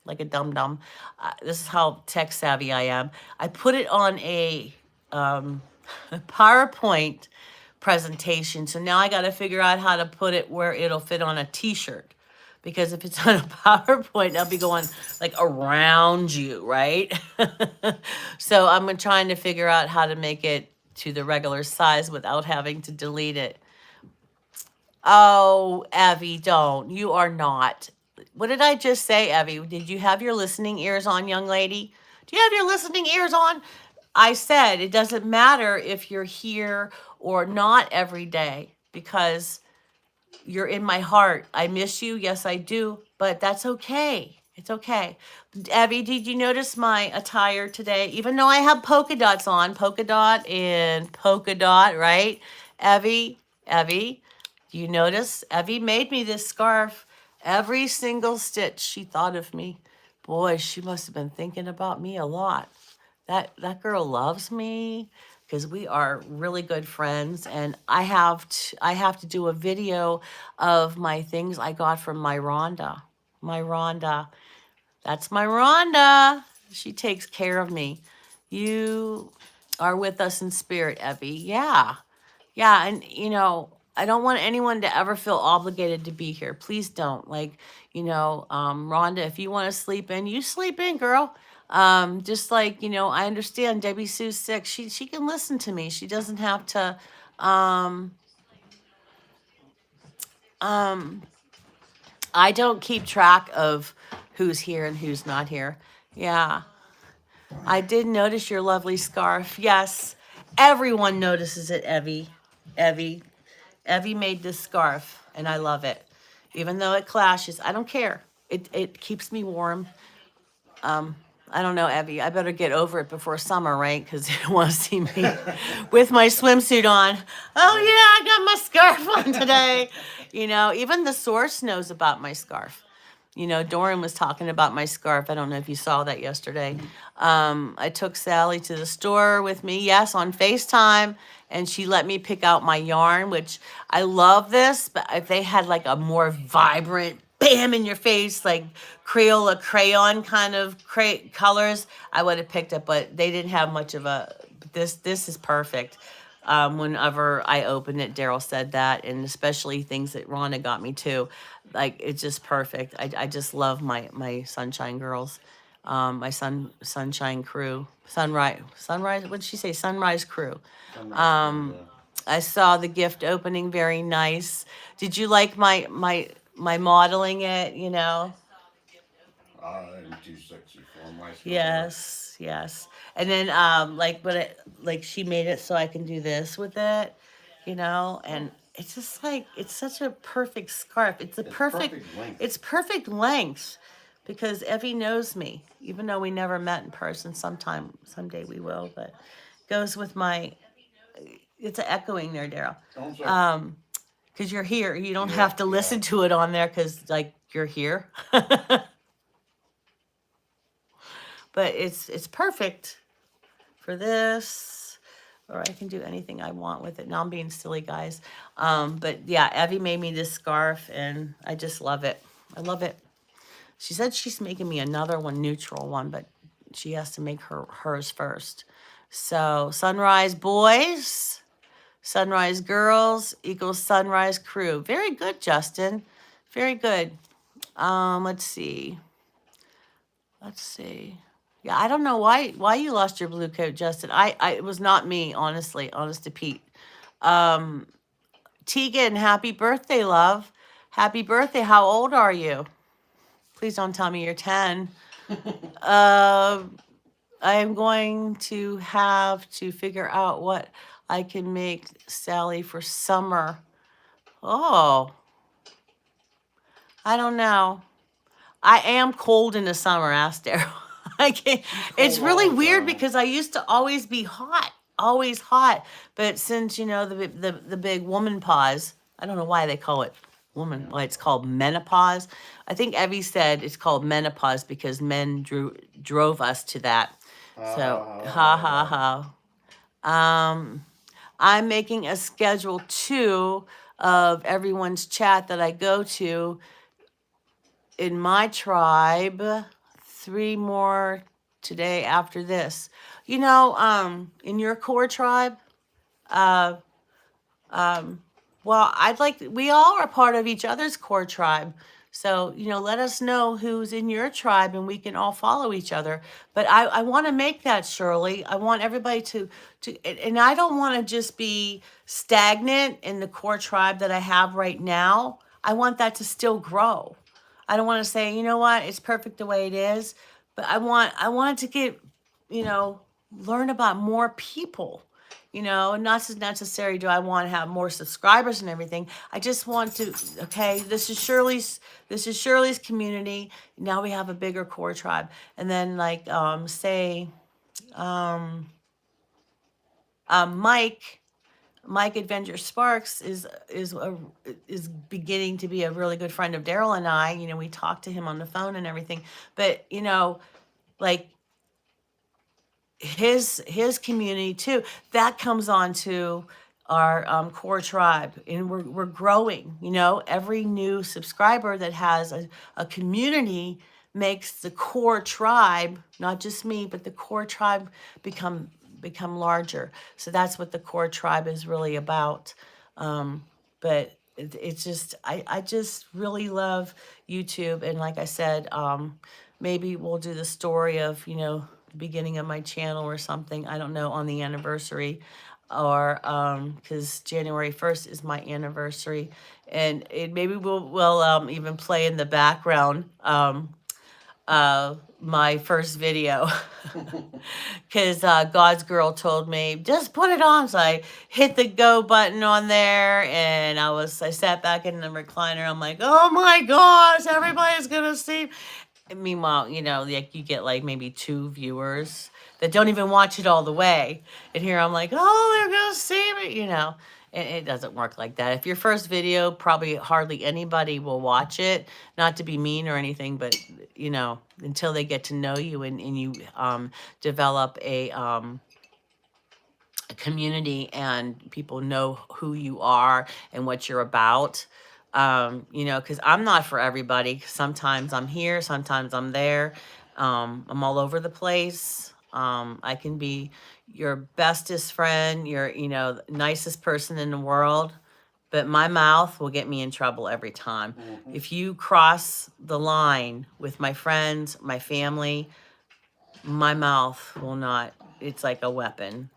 like a dum-dum. This is how tech savvy I am. I put it on a PowerPoint presentation. So now I got to figure out how to put it where it'll fit on a t-shirt. Because if it's on a PowerPoint, I'll be going like around you, right? So I'm trying to figure out how to make it to the regular size without having to delete it. Oh, Evie, don't. You are not. What did I just say, Evie? Did you have your listening ears on, young lady? Do you have your listening ears on? I said it doesn't matter if you're here or not every day because you're in my heart. I miss you. Yes, I do. But that's okay. It's okay. Evie, did you notice my attire today? Even though I have polka dots on, polka dot and polka dot, right? Evie, do you notice? Evie made me this scarf. Every single stitch, she thought of me. Boy, she must have been thinking about me a lot. That girl loves me because we are really good friends, and I have to do a video of my things I got from my Rhonda. My Rhonda. That's my Rhonda. She takes care of me. You are with us in spirit, Evie. Yeah. Yeah, and I don't want anyone to ever feel obligated to be here. Please don't. Like, Rhonda, if you want to sleep in, you sleep in, girl. Just like, I understand Debbie Sue's sick. She can listen to me. She doesn't have to um I don't keep track of who's here and who's not here. Yeah. I did notice your lovely scarf. Yes. Everyone notices it, Evie. Evie. Evie made this scarf and I love it. Even though it clashes, I don't care. It keeps me warm. I don't know, Evie. I better get over it before summer, right? Because you don't want to see me with my swimsuit on. Oh, yeah, I got my scarf on today. Even the source knows about my scarf. Doran was talking about my scarf. I don't know if you saw that yesterday. I took Sally to the store with me, yes, on FaceTime, and she let me pick out my yarn, which I love this, but if they had like a more vibrant, bam in your face, like Crayola crayon kind of colors, I would have picked it, but they didn't have much of a, this is perfect. Whenever I opened it, Daryl said that, and especially things that Rhonda got me too. Like, it's just perfect. I just love my Sunshine Girls, my Sunshine Crew, Sunrise, what did she say? Sunrise Crew. I saw the gift opening, very nice. Did you like my modeling it, I'm too sexy for my style. Yes. And then like she made it so I can do this with it, and it's just like it's such a perfect scarf. It's perfect length. it's perfect length because Evie knows me, even though we never met in person. Someday we will, but goes with my it's an echoing there, Daryl. Oh, I'm sorry. Because you're here. You don't Yeah, have to yeah. listen to it on there because like you're here. But it's perfect for this, or I can do anything I want with it. Now I'm being silly, guys. But yeah, Evie made me this scarf, and I just love it. I love it. She said she's making me another one, neutral one, but she has to make hers first. So Sunrise Boys, Sunrise Girls equals Sunrise Crew. Very good, Justin. Very good. Let's see. Yeah, I don't know why you lost your blue coat, Justin. It was not me, honestly, honest to Pete. Tegan, happy birthday, love. Happy birthday. How old are you? Please don't tell me you're 10. I am going to have to figure out what I can make Sally for summer. Oh, I don't know. I am cold in the summer, asked Daryl. I can't. It's cold really all the weird time. because I used to always be hot, always hot. But since the big woman pause, I don't know why they call it woman. Why it's called menopause. I think Evie said it's called menopause because men drove us to that. So ha. I'm making a schedule too of everyone's chat that I go to in my tribe. 3 more today after this. In your core tribe, well, we all are part of each other's core tribe. So, let us know who's in your tribe and we can all follow each other. But I want to make that, Shirley. I want everybody and I don't want to just be stagnant in the core tribe that I have right now. I want that to still grow. I don't want to say, you know what, it's perfect the way it is, but I want it to get, learn about more people. Not necessarily do I want to have more subscribers and everything. I just want to, okay, this is Shirley's community. Now we have a bigger core tribe. And then like say Mike Adventure Sparks is beginning to be a really good friend of Daryl and I. We talk to him on the phone and everything. But like his community too, that comes on to our core tribe, and we're growing. Every new subscriber that has a community makes the core tribe, not just me, but the core tribe become larger. So that's what the core tribe is really about. But it's just I just really love YouTube, and like I said, maybe we'll do the story of the beginning of my channel or something. I don't know, on the anniversary, or because January 1st is my anniversary, and maybe we'll even play in the background my first video, because God's girl told me just put it on. So I hit the go button on there, and I sat back in the recliner. I'm like, oh my gosh, everybody's gonna see. And meanwhile, like you get like maybe 2 viewers that don't even watch it all the way, and here I'm like, oh, they're gonna see me. And it doesn't work like that. If your first video, probably hardly anybody will watch it. Not to be mean or anything, but until they get to know you, and you develop a community, and people know who you are and what you're about. Because I'm not for everybody. Sometimes I'm here, sometimes I'm there. I'm all over the place. I can be your bestest friend, your nicest person in the world, but my mouth will get me in trouble every time. If you cross the line with my friends, my family, my mouth will not. It's like a weapon.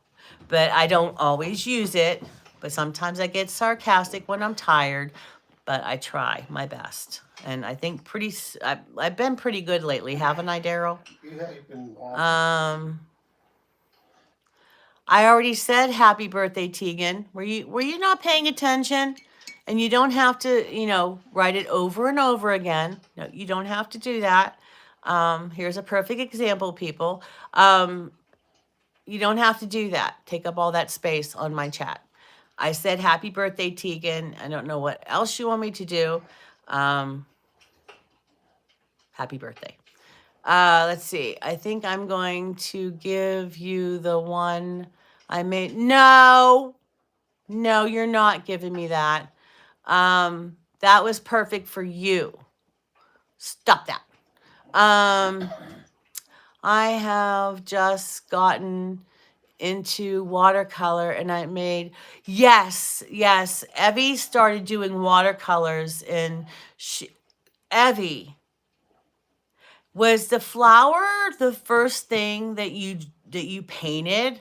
But I don't always use it. But sometimes I get sarcastic when I'm tired. But I try my best. And I think I've been pretty good lately, haven't I, Daryl? Yeah, you've been awesome. I already said happy birthday, Tegan. Were you not paying attention? And you don't have to, write it over and over again. No, you don't have to do that. Here's a perfect example, people. You don't have to do that. Take up all that space on my chat. I said happy birthday, Tegan. I don't know what else you want me to do. Happy birthday. Let's see. I think I'm going to give you the one I made. No, you're not giving me that. That was perfect for you. Stop that. I have just gotten into watercolor, and I made, yes, Evie started doing watercolors, and Evie, was the flower the first thing that you painted?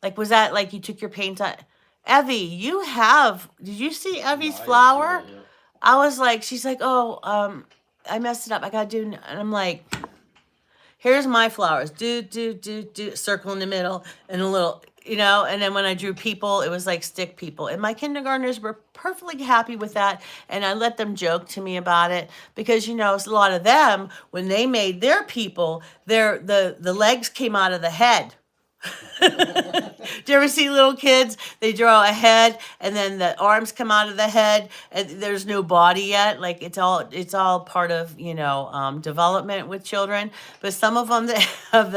Like, was that like you took your paint on? Evie, did you see Evie's flower? I was like, she's like, oh, I messed it up. I gotta do, and I'm like, here's my flowers. Do, circle in the middle, and a little, and then when I drew people, it was like stick people. And my kindergartners were perfectly happy with that. And I let them joke to me about it, because, a lot of them, when they made their people, the legs came out of the head. Do you ever see little kids? They draw a head, and then the arms come out of the head, and there's no body yet. Like it's all part of development with children. But some of them that have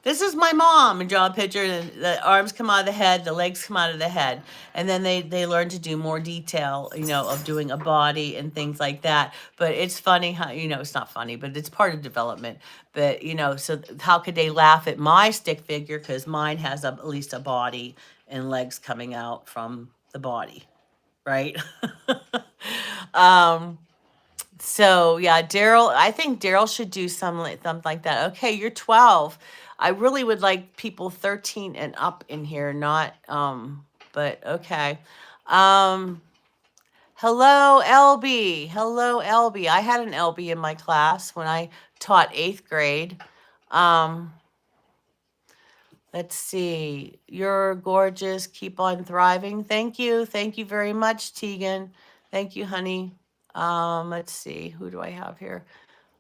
this is my mom, and draw a picture, and the arms come out of the head, the legs come out of the head, and then they learn to do more detail, of doing a body and things like that. But it's funny how it's not funny, but it's part of development. But so how could they laugh at my stick figure, because mine has at least a body and legs coming out from the body, right? So yeah, Daryl, I think Daryl should do something like that. Okay, you're 12. I really would like people 13 and up in here, not but okay. Hello, LB. Hello, LB. I had an LB in my class when I taught 8th grade. Let's see. You're gorgeous. Keep on thriving. Thank you. Thank you very much, Tegan. Thank you, honey. Let's see. Who do I have here?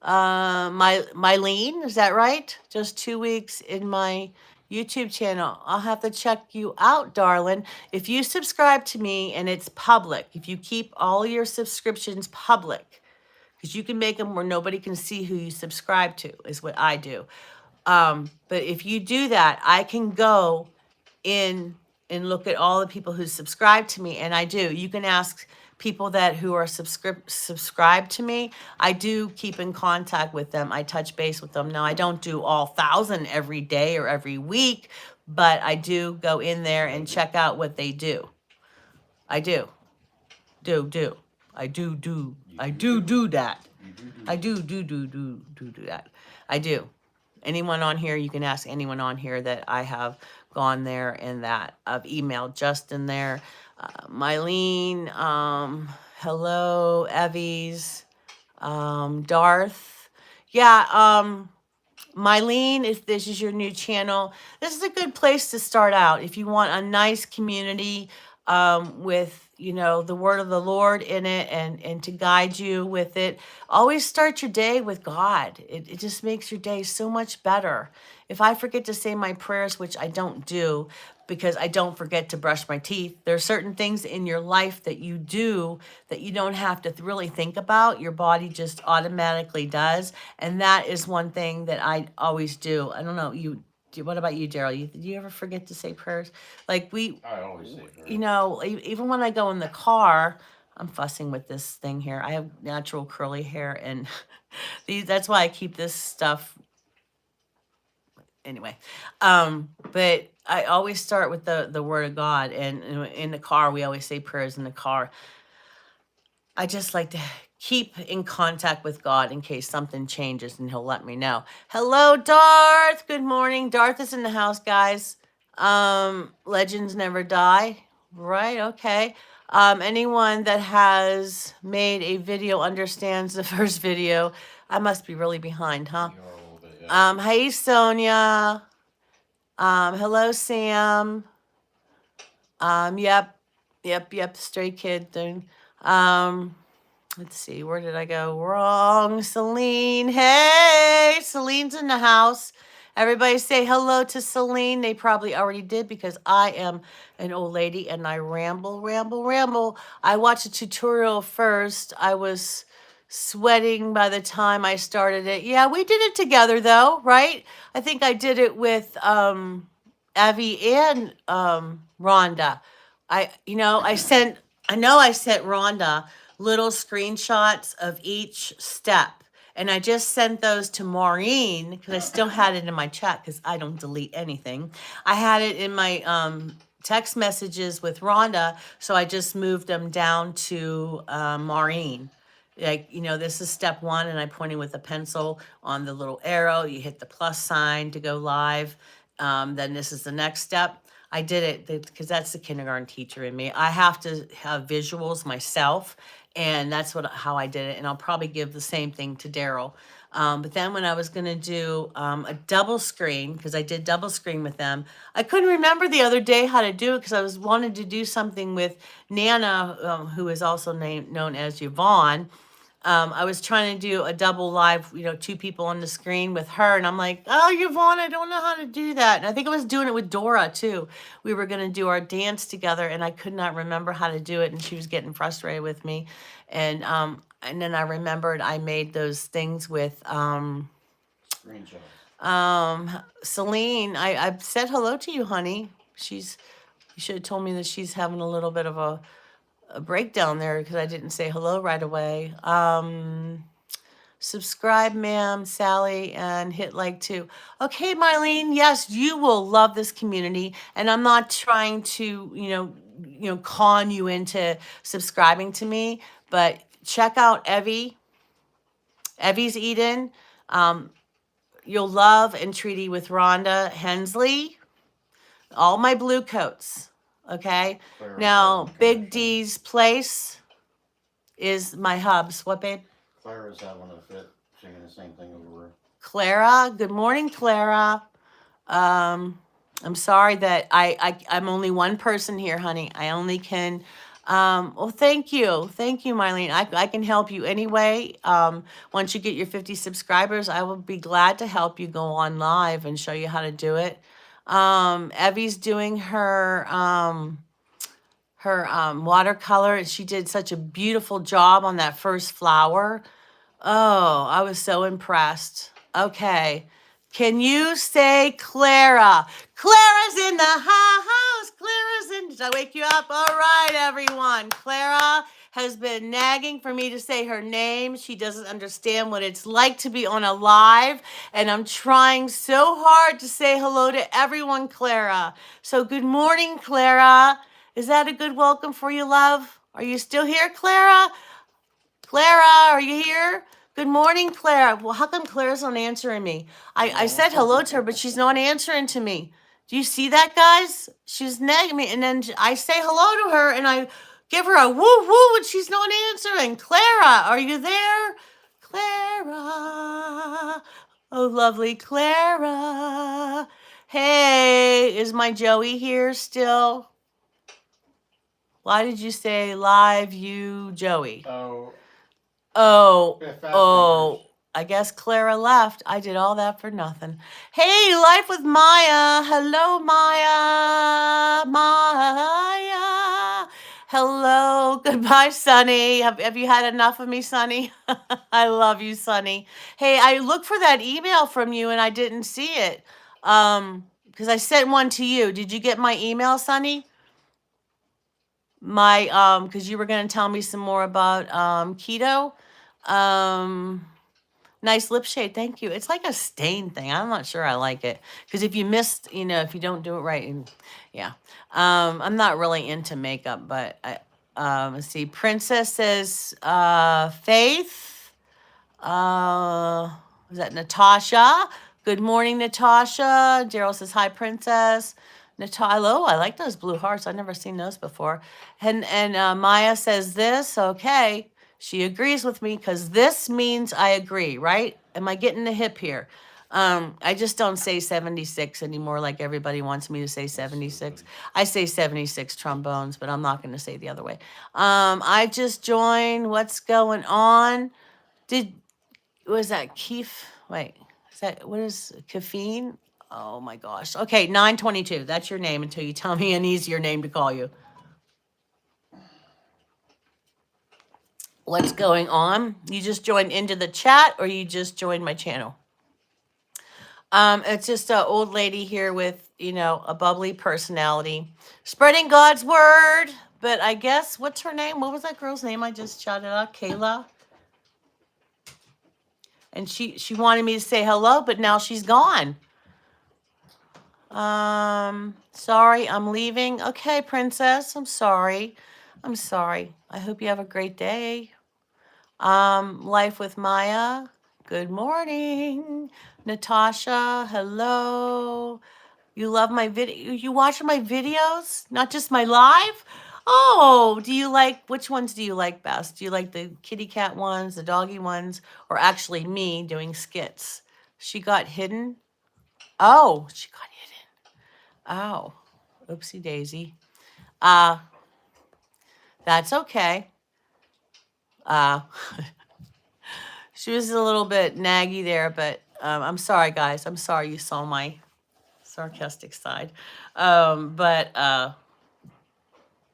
Mylene, is that right? Just 2 weeks in my YouTube channel. I'll have to check you out, darling. If you subscribe to me and it's public, if you keep all your subscriptions public, because you can make them where nobody can see who you subscribe to, is what I do. But if you do that, I can go in and look at all the people who subscribe to me, and I do. You can ask people that who are subscribed to me. I do keep in contact with them. I touch base with them. Now I don't do all 1,000 every day or every week, but I do go in there and check out what they do. I do. Do. I do. I do that. I do that. I do. Anyone on here, you can ask anyone on here that I have gone there and that I've emailed Justin there. Mylene, hello, Evie's, Darth. Yeah, Mylene, if this is your new channel, this is a good place to start out. If you want a nice community with, the word of the Lord in it and to guide you with it, always start your day with God. It just makes your day so much better. If I forget to say my prayers, which I don't do, because I don't forget to brush my teeth. There are certain things in your life that you do that you don't have to really think about. Your body just automatically does. And that is one thing that I always do. I don't know, what about you, Daryl? Do you ever forget to say prayers? Like I always say prayers. even when I go in the car, I'm fussing with this thing here. I have natural curly hair and that's why I keep this stuff anyway. But I always start with the word of God, and in the car we always say prayers in the car. I just like to keep in contact with God in case something changes, and he'll let me know. Hello, Darth. Good morning. Darth is in the house, guys. Legends never die. Right, okay. Anyone that has made a video understands the first video. I must be really behind, huh? You are a little bit, yeah. Hey, Sonia. Hello, Sam. Yep, stray kid thing. Let's see, where did I go wrong? Celine, hey, Celine's in the house. Everybody say hello to Celine. They probably already did because I am an old lady and I ramble. I watched a tutorial first. I was sweating by the time I started it. Yeah, we did it together though, right? I think I did it with Abby and Rhonda. I sent Rhonda little screenshots of each step. And I just sent those to Maureen because I still had it in my chat because I don't delete anything. I had it in my text messages with Rhonda, so I just moved them down to Maureen. Like, this is step 1, and I'm pointing with a pencil on the little arrow. You hit the plus sign to go live. Then this is the next step. I did it because that's the kindergarten teacher in me. I have to have visuals myself, and that's how I did it. And I'll probably give the same thing to Daryl. But then when I was going to do a double screen, because I did double screen with them, I couldn't remember the other day how to do it because I wanted to do something with Nana, who is also known as Yvonne. I was trying to do a double live, 2 people on the screen with her. And I'm like, oh, Yvonne, I don't know how to do that. And I think I was doing it with Dora too. We were going to do our dance together and I could not remember how to do it. And she was getting frustrated with me. And then I remembered I made those things with Screenshots. Celine. I said hello to you, honey. You should have told me that she's having a little bit of a breakdown there because I didn't say hello right away. Subscribe, ma'am, Sally, and hit like too. Okay, Mylene, yes, you will love this community, and I'm not trying to, con you into subscribing to me, but check out Evie's Eden. You'll love Entreaty with Rhonda Hensley. All my blue coats. Okay. Clara's Now, having Big connection. D's place is my hubs. What, babe? Clara's having a fit, singing the same thing over. Clara. Good morning, Clara. I'm sorry that I'm only one person here, honey. I only can. Well, thank you, Mylene. I can help you anyway. Once you get your 50 subscribers, I will be glad to help you go on live and show you how to do it. Evie's doing her watercolor, and she did such a beautiful job on that first flower. Oh, I was so impressed. Okay. Can you say Clara? Clara's in the house. Clara's in. Did I wake you up? All right, everyone. Clara has been nagging for me to say her name. She doesn't understand what it's like to be on a live, and I'm trying so hard to say hello to everyone, Clara. So, good morning, Clara. Is that a good welcome for you, love? Are you still here, Clara? Clara, are you here? Good morning, Clara. Well, how come Clara's not answering me? I said hello to her, but she's not answering to me. Do you see that, guys? She's nagging me, and then I say hello to her, and I give her a woo woo, and she's not answering. Clara, are you there? Clara. Oh, lovely Clara. Hey, is my Joey here still? Why did you say live you, Joey? Oh, Oh, yeah, fat oh, fingers. I guess Clara left. I did all that for nothing. Hey, Life with Maya. Hello, Maya. Maya. Hello. Goodbye, Sunny. Have you had enough of me, Sunny? I love you, Sunny. Hey, I looked for that email from you and I didn't see it. Because I sent one to you. Did you get my email, Sunny? Because you were gonna tell me some more about keto. Um, nice lip shade, thank you. It's like a stain thing. I'm not sure I like it because if you missed, if you don't do it right, and yeah. I'm not really into makeup, but let's see. Princess says Faith. Was that Natasha? Good morning, Natasha. Daryl says hi, Princess. Hello, I like those blue hearts. I've never seen those before. And Maya says this. Okay, she agrees with me because this means I agree, right? Am I getting the hip here? I just don't say 76 anymore like everybody wants me to say 76. I say 76 trombones, but I'm not going to say the other way. I just joined. What's going on? Was that Keef? Wait, what is caffeine? Oh my gosh. Okay, 922. That's your name until you tell me an easier name to call you. What's going on? You just joined into the chat or you just joined my channel? It's just an old lady here with, a bubbly personality, spreading God's word. But I guess, what's her name? What was that girl's name I just shouted out? Kayla? And she wanted me to say hello, but now she's gone. Sorry, I'm leaving. Okay, princess, I'm sorry. I hope you have a great day. Life with Maya. Good morning. Natasha, hello. You love my video? You watch my videos? Not just my live? Oh, which ones do you like best? Do you like the kitty cat ones, the doggy ones, or actually me doing skits? She got hidden. Oh, she got hidden. Oh, oopsie daisy. That's okay. She was a little bit naggy there, but I'm sorry, guys. I'm sorry you saw my sarcastic side. But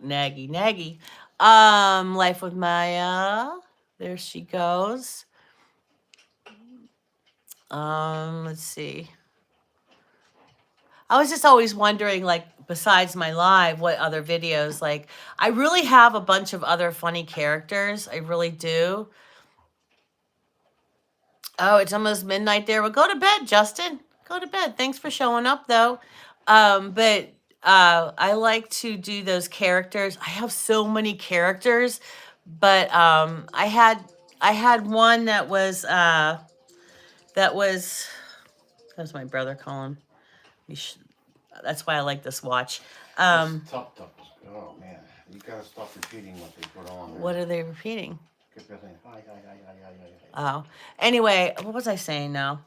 naggy. Life with Maya. There she goes. Let's see. I was just always wondering, besides my live, what other videos, I really have a bunch of other funny characters. I really do. Oh, it's almost midnight there. Well, go to bed, Justin. Go to bed. Thanks for showing up, though. But I like to do those characters. I have so many characters, but I had one that was that was my brother calling. That's why I like this watch. It's tough. Oh man, you gotta stop repeating what they put on there. What are they repeating? Keep saying hi. Oh, anyway, what was I saying now?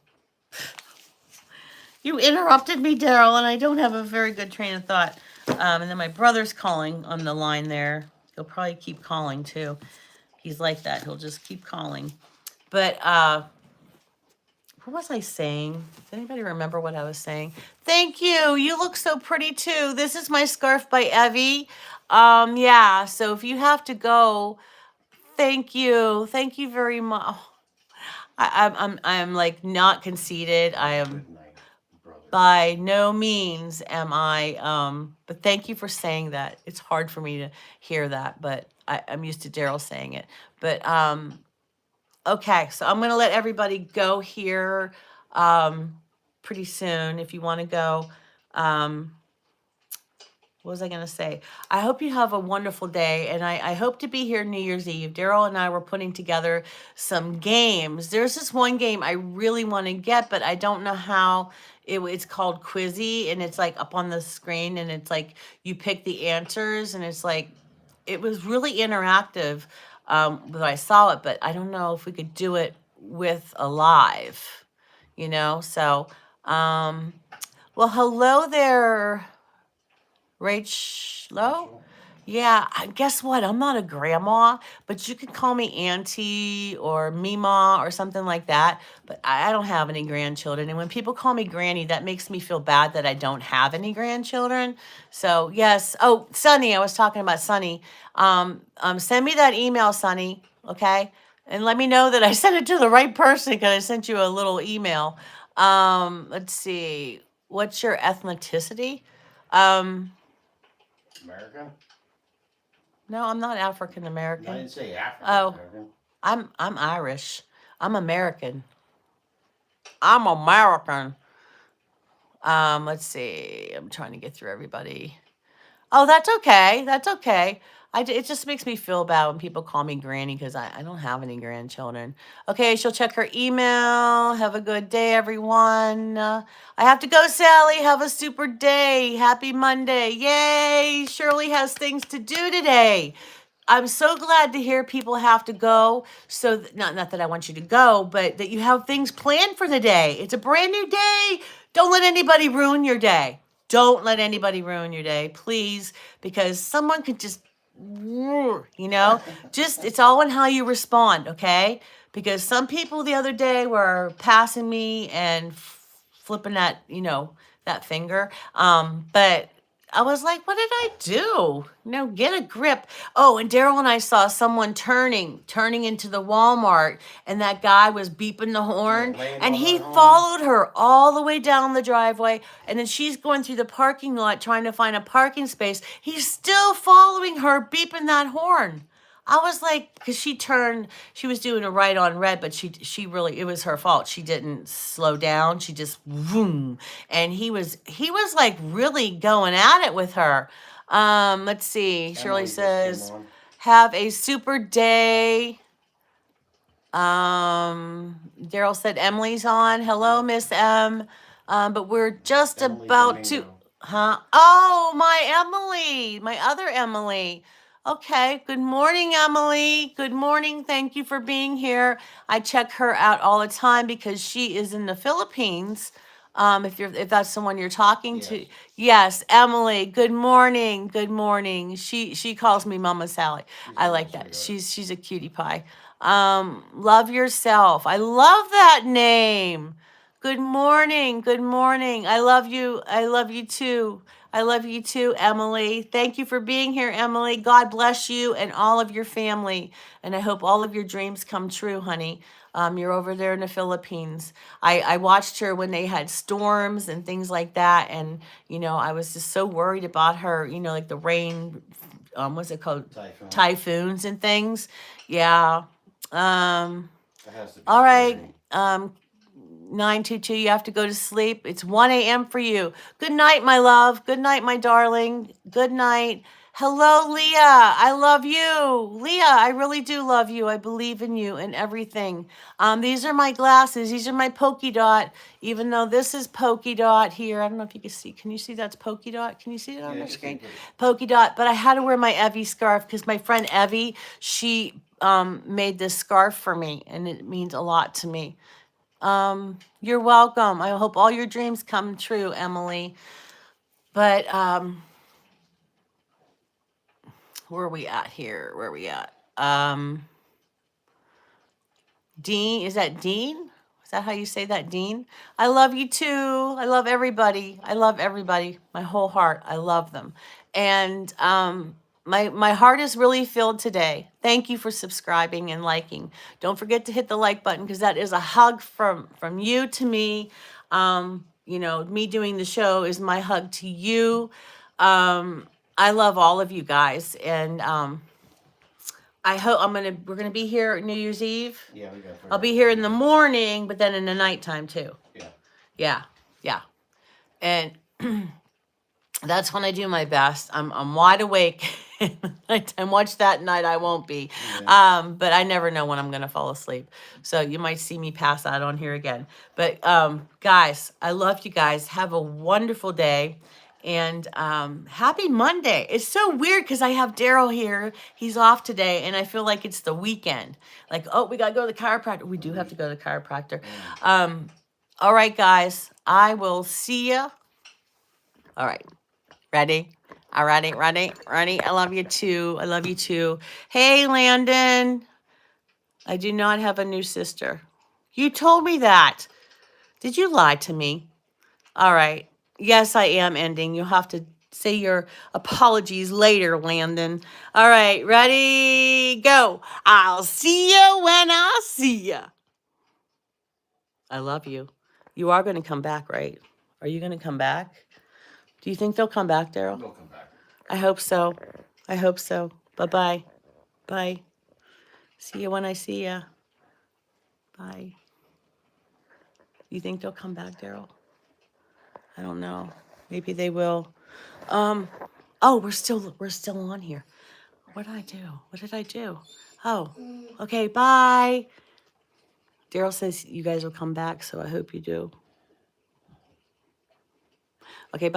You interrupted me, Daryl, and I don't have a very good train of thought. And then my brother's calling on the line there. He'll probably keep calling too. He's like that. He'll just keep calling. But what was I saying? Does anybody remember what I was saying? Thank you. You look so pretty too. This is my scarf by Evie. Yeah, so if you have to go, thank you. Thank you very much. I'm like not conceited. I am Good night, brother. by no means am I but thank you for saying that. It's hard for me to hear that, but I'm used to Daryl saying it. But okay, so I'm gonna let everybody go here pretty soon if you want to go. What was I going to say? I hope you have a wonderful day, and I hope to be here New Year's Eve. Daryl and I were putting together some games. There's this one game I really want to get, but I don't know how. It's called Quizzy, and it's like up on the screen, and it's like you pick the answers, and it's like, it was really interactive when I saw it, but I don't know if we could do it with a live, So, well, hello there, Rachel. Yeah, guess what? I'm not a grandma, but you can call me auntie or Mima or something like that. But I don't have any grandchildren. And when people call me granny, that makes me feel bad that I don't have any grandchildren. So, yes. Oh, Sunny, I was talking about Sunny. Send me that email, Sunny, okay? And let me know that I sent it to the right person because I sent you a little email. Let's see. What's your ethnicity? American? No, I'm not African I American. didn't say African Oh. American. I'm Irish. I'm American. I'm American. Let's see. I'm trying to get through everybody. Oh, that's okay. That's okay. It just makes me feel bad when people call me granny because I don't have any grandchildren. Okay, she'll check her email. Have a good day, everyone. I have to go, Sally. Have a super day. Happy Monday. Yay. Shirley has things to do today. I'm so glad to hear people have to go. So not that I want you to go, but that you have things planned for the day. It's a brand new day. Don't let anybody ruin your day. Don't let anybody ruin your day, please, because someone could just, just it's all in how you respond, okay? Because some people the other day were passing me and flipping that, that finger. But I was like, what did I do? Get a grip. Oh, and Daryl and I saw someone turning into the Walmart, and that guy was beeping the horn, laying and on he that horn. followed her all the way down the driveway, and then she's going through the parking lot trying to find a parking space. He's still following her, beeping that horn. I was like, because she was doing a right on red, but she really, it was her fault. She didn't slow down. She just, vroom. And he was like really going at it with her. Let's see. Shirley Emily just says, came on. have a super day. Daryl said Emily's on. Hello, Miss M. But we're just Emily about to, Domingo. huh? Oh, my Emily, my other Emily. Okay. Good morning, Emily. Good morning. Thank you for being here. I check her out all the time because she is in the Philippines. If that's someone you're talking to. Yes. Yes, Emily. Good morning. Good morning. She calls me Mama Sally. I a like little that. sweetheart. She's a cutie pie. Love yourself. I love that name. Good morning. Good morning. I love you. I love you too. I love you too, Emily. Thank you for being here, Emily. God bless you and all of your family. And I hope all of your dreams come true, honey. You're over there in the Philippines. I watched her when they had storms and things like that. And, I was just so worried about her, like the rain, what's it called? Typhoon. Typhoons and things. Yeah. That has to be All right. scary. 922, you have to go to sleep. It's 1 a.m. for you. Good night, my love. Good night, my darling. Good night. Hello, Leah. I love you. Leah, I really do love you. I believe in you and everything. These are my glasses. These are my Polka Dot. Even though this is Polka Dot here. I don't know if you can see. Can you see that's Polka Dot? Can you see it on Yeah, the you can screen? see it. Polka Dot. But I had to wear my Evie scarf because my friend Evie, she made this scarf for me, and it means a lot to me. You're welcome. I hope all your dreams come true, Emily. But where are we at here? Where are we at? Dean, is that Dean? Is that how you say that, Dean? I love you too. I love everybody. I love everybody. My whole heart. I love them. And my heart is really filled today. Thank you for subscribing and liking. Don't forget to hit the like button because that is a hug from you to me. You know, me doing the show is my hug to you. I love all of you guys, and I hope we're gonna be here New Year's Eve. Yeah, we gotta. I'll be here in the morning, but then in the nighttime too. Yeah. Yeah. And that's when I do my best. I'm wide awake in the nighttime. Watch that night, I won't be. Yeah. But I never know when I'm gonna fall asleep. So you might see me pass out on here again. But guys, I love you guys. Have a wonderful day. And happy Monday. It's so weird because I have Daryl here. He's off today, and I feel like it's the weekend. Like, oh, we got to go to the chiropractor. We do have to go to the chiropractor. All right, guys. I will see you. All right. Ready? All righty, ready? I love you too. I love you too. Hey, Landon. I do not have a new sister. You told me that. Did you lie to me? All right. Yes, I am ending. You'll have to say your apologies later, Landon. All right. Ready? Go. I'll see you when I see you. I love you. You are going to come back, right? Are you going to come back? Do you think they'll come back, Daryl? They'll come back. I hope so. I hope so. Bye-bye. Bye. See you when I see you. Bye. You think they'll come back, Daryl? I don't know. Maybe they will. Oh, we're still on here. What did I do? What did I do? Oh, okay, bye. Daryl says you guys will come back, so I hope you do. Okay, bye.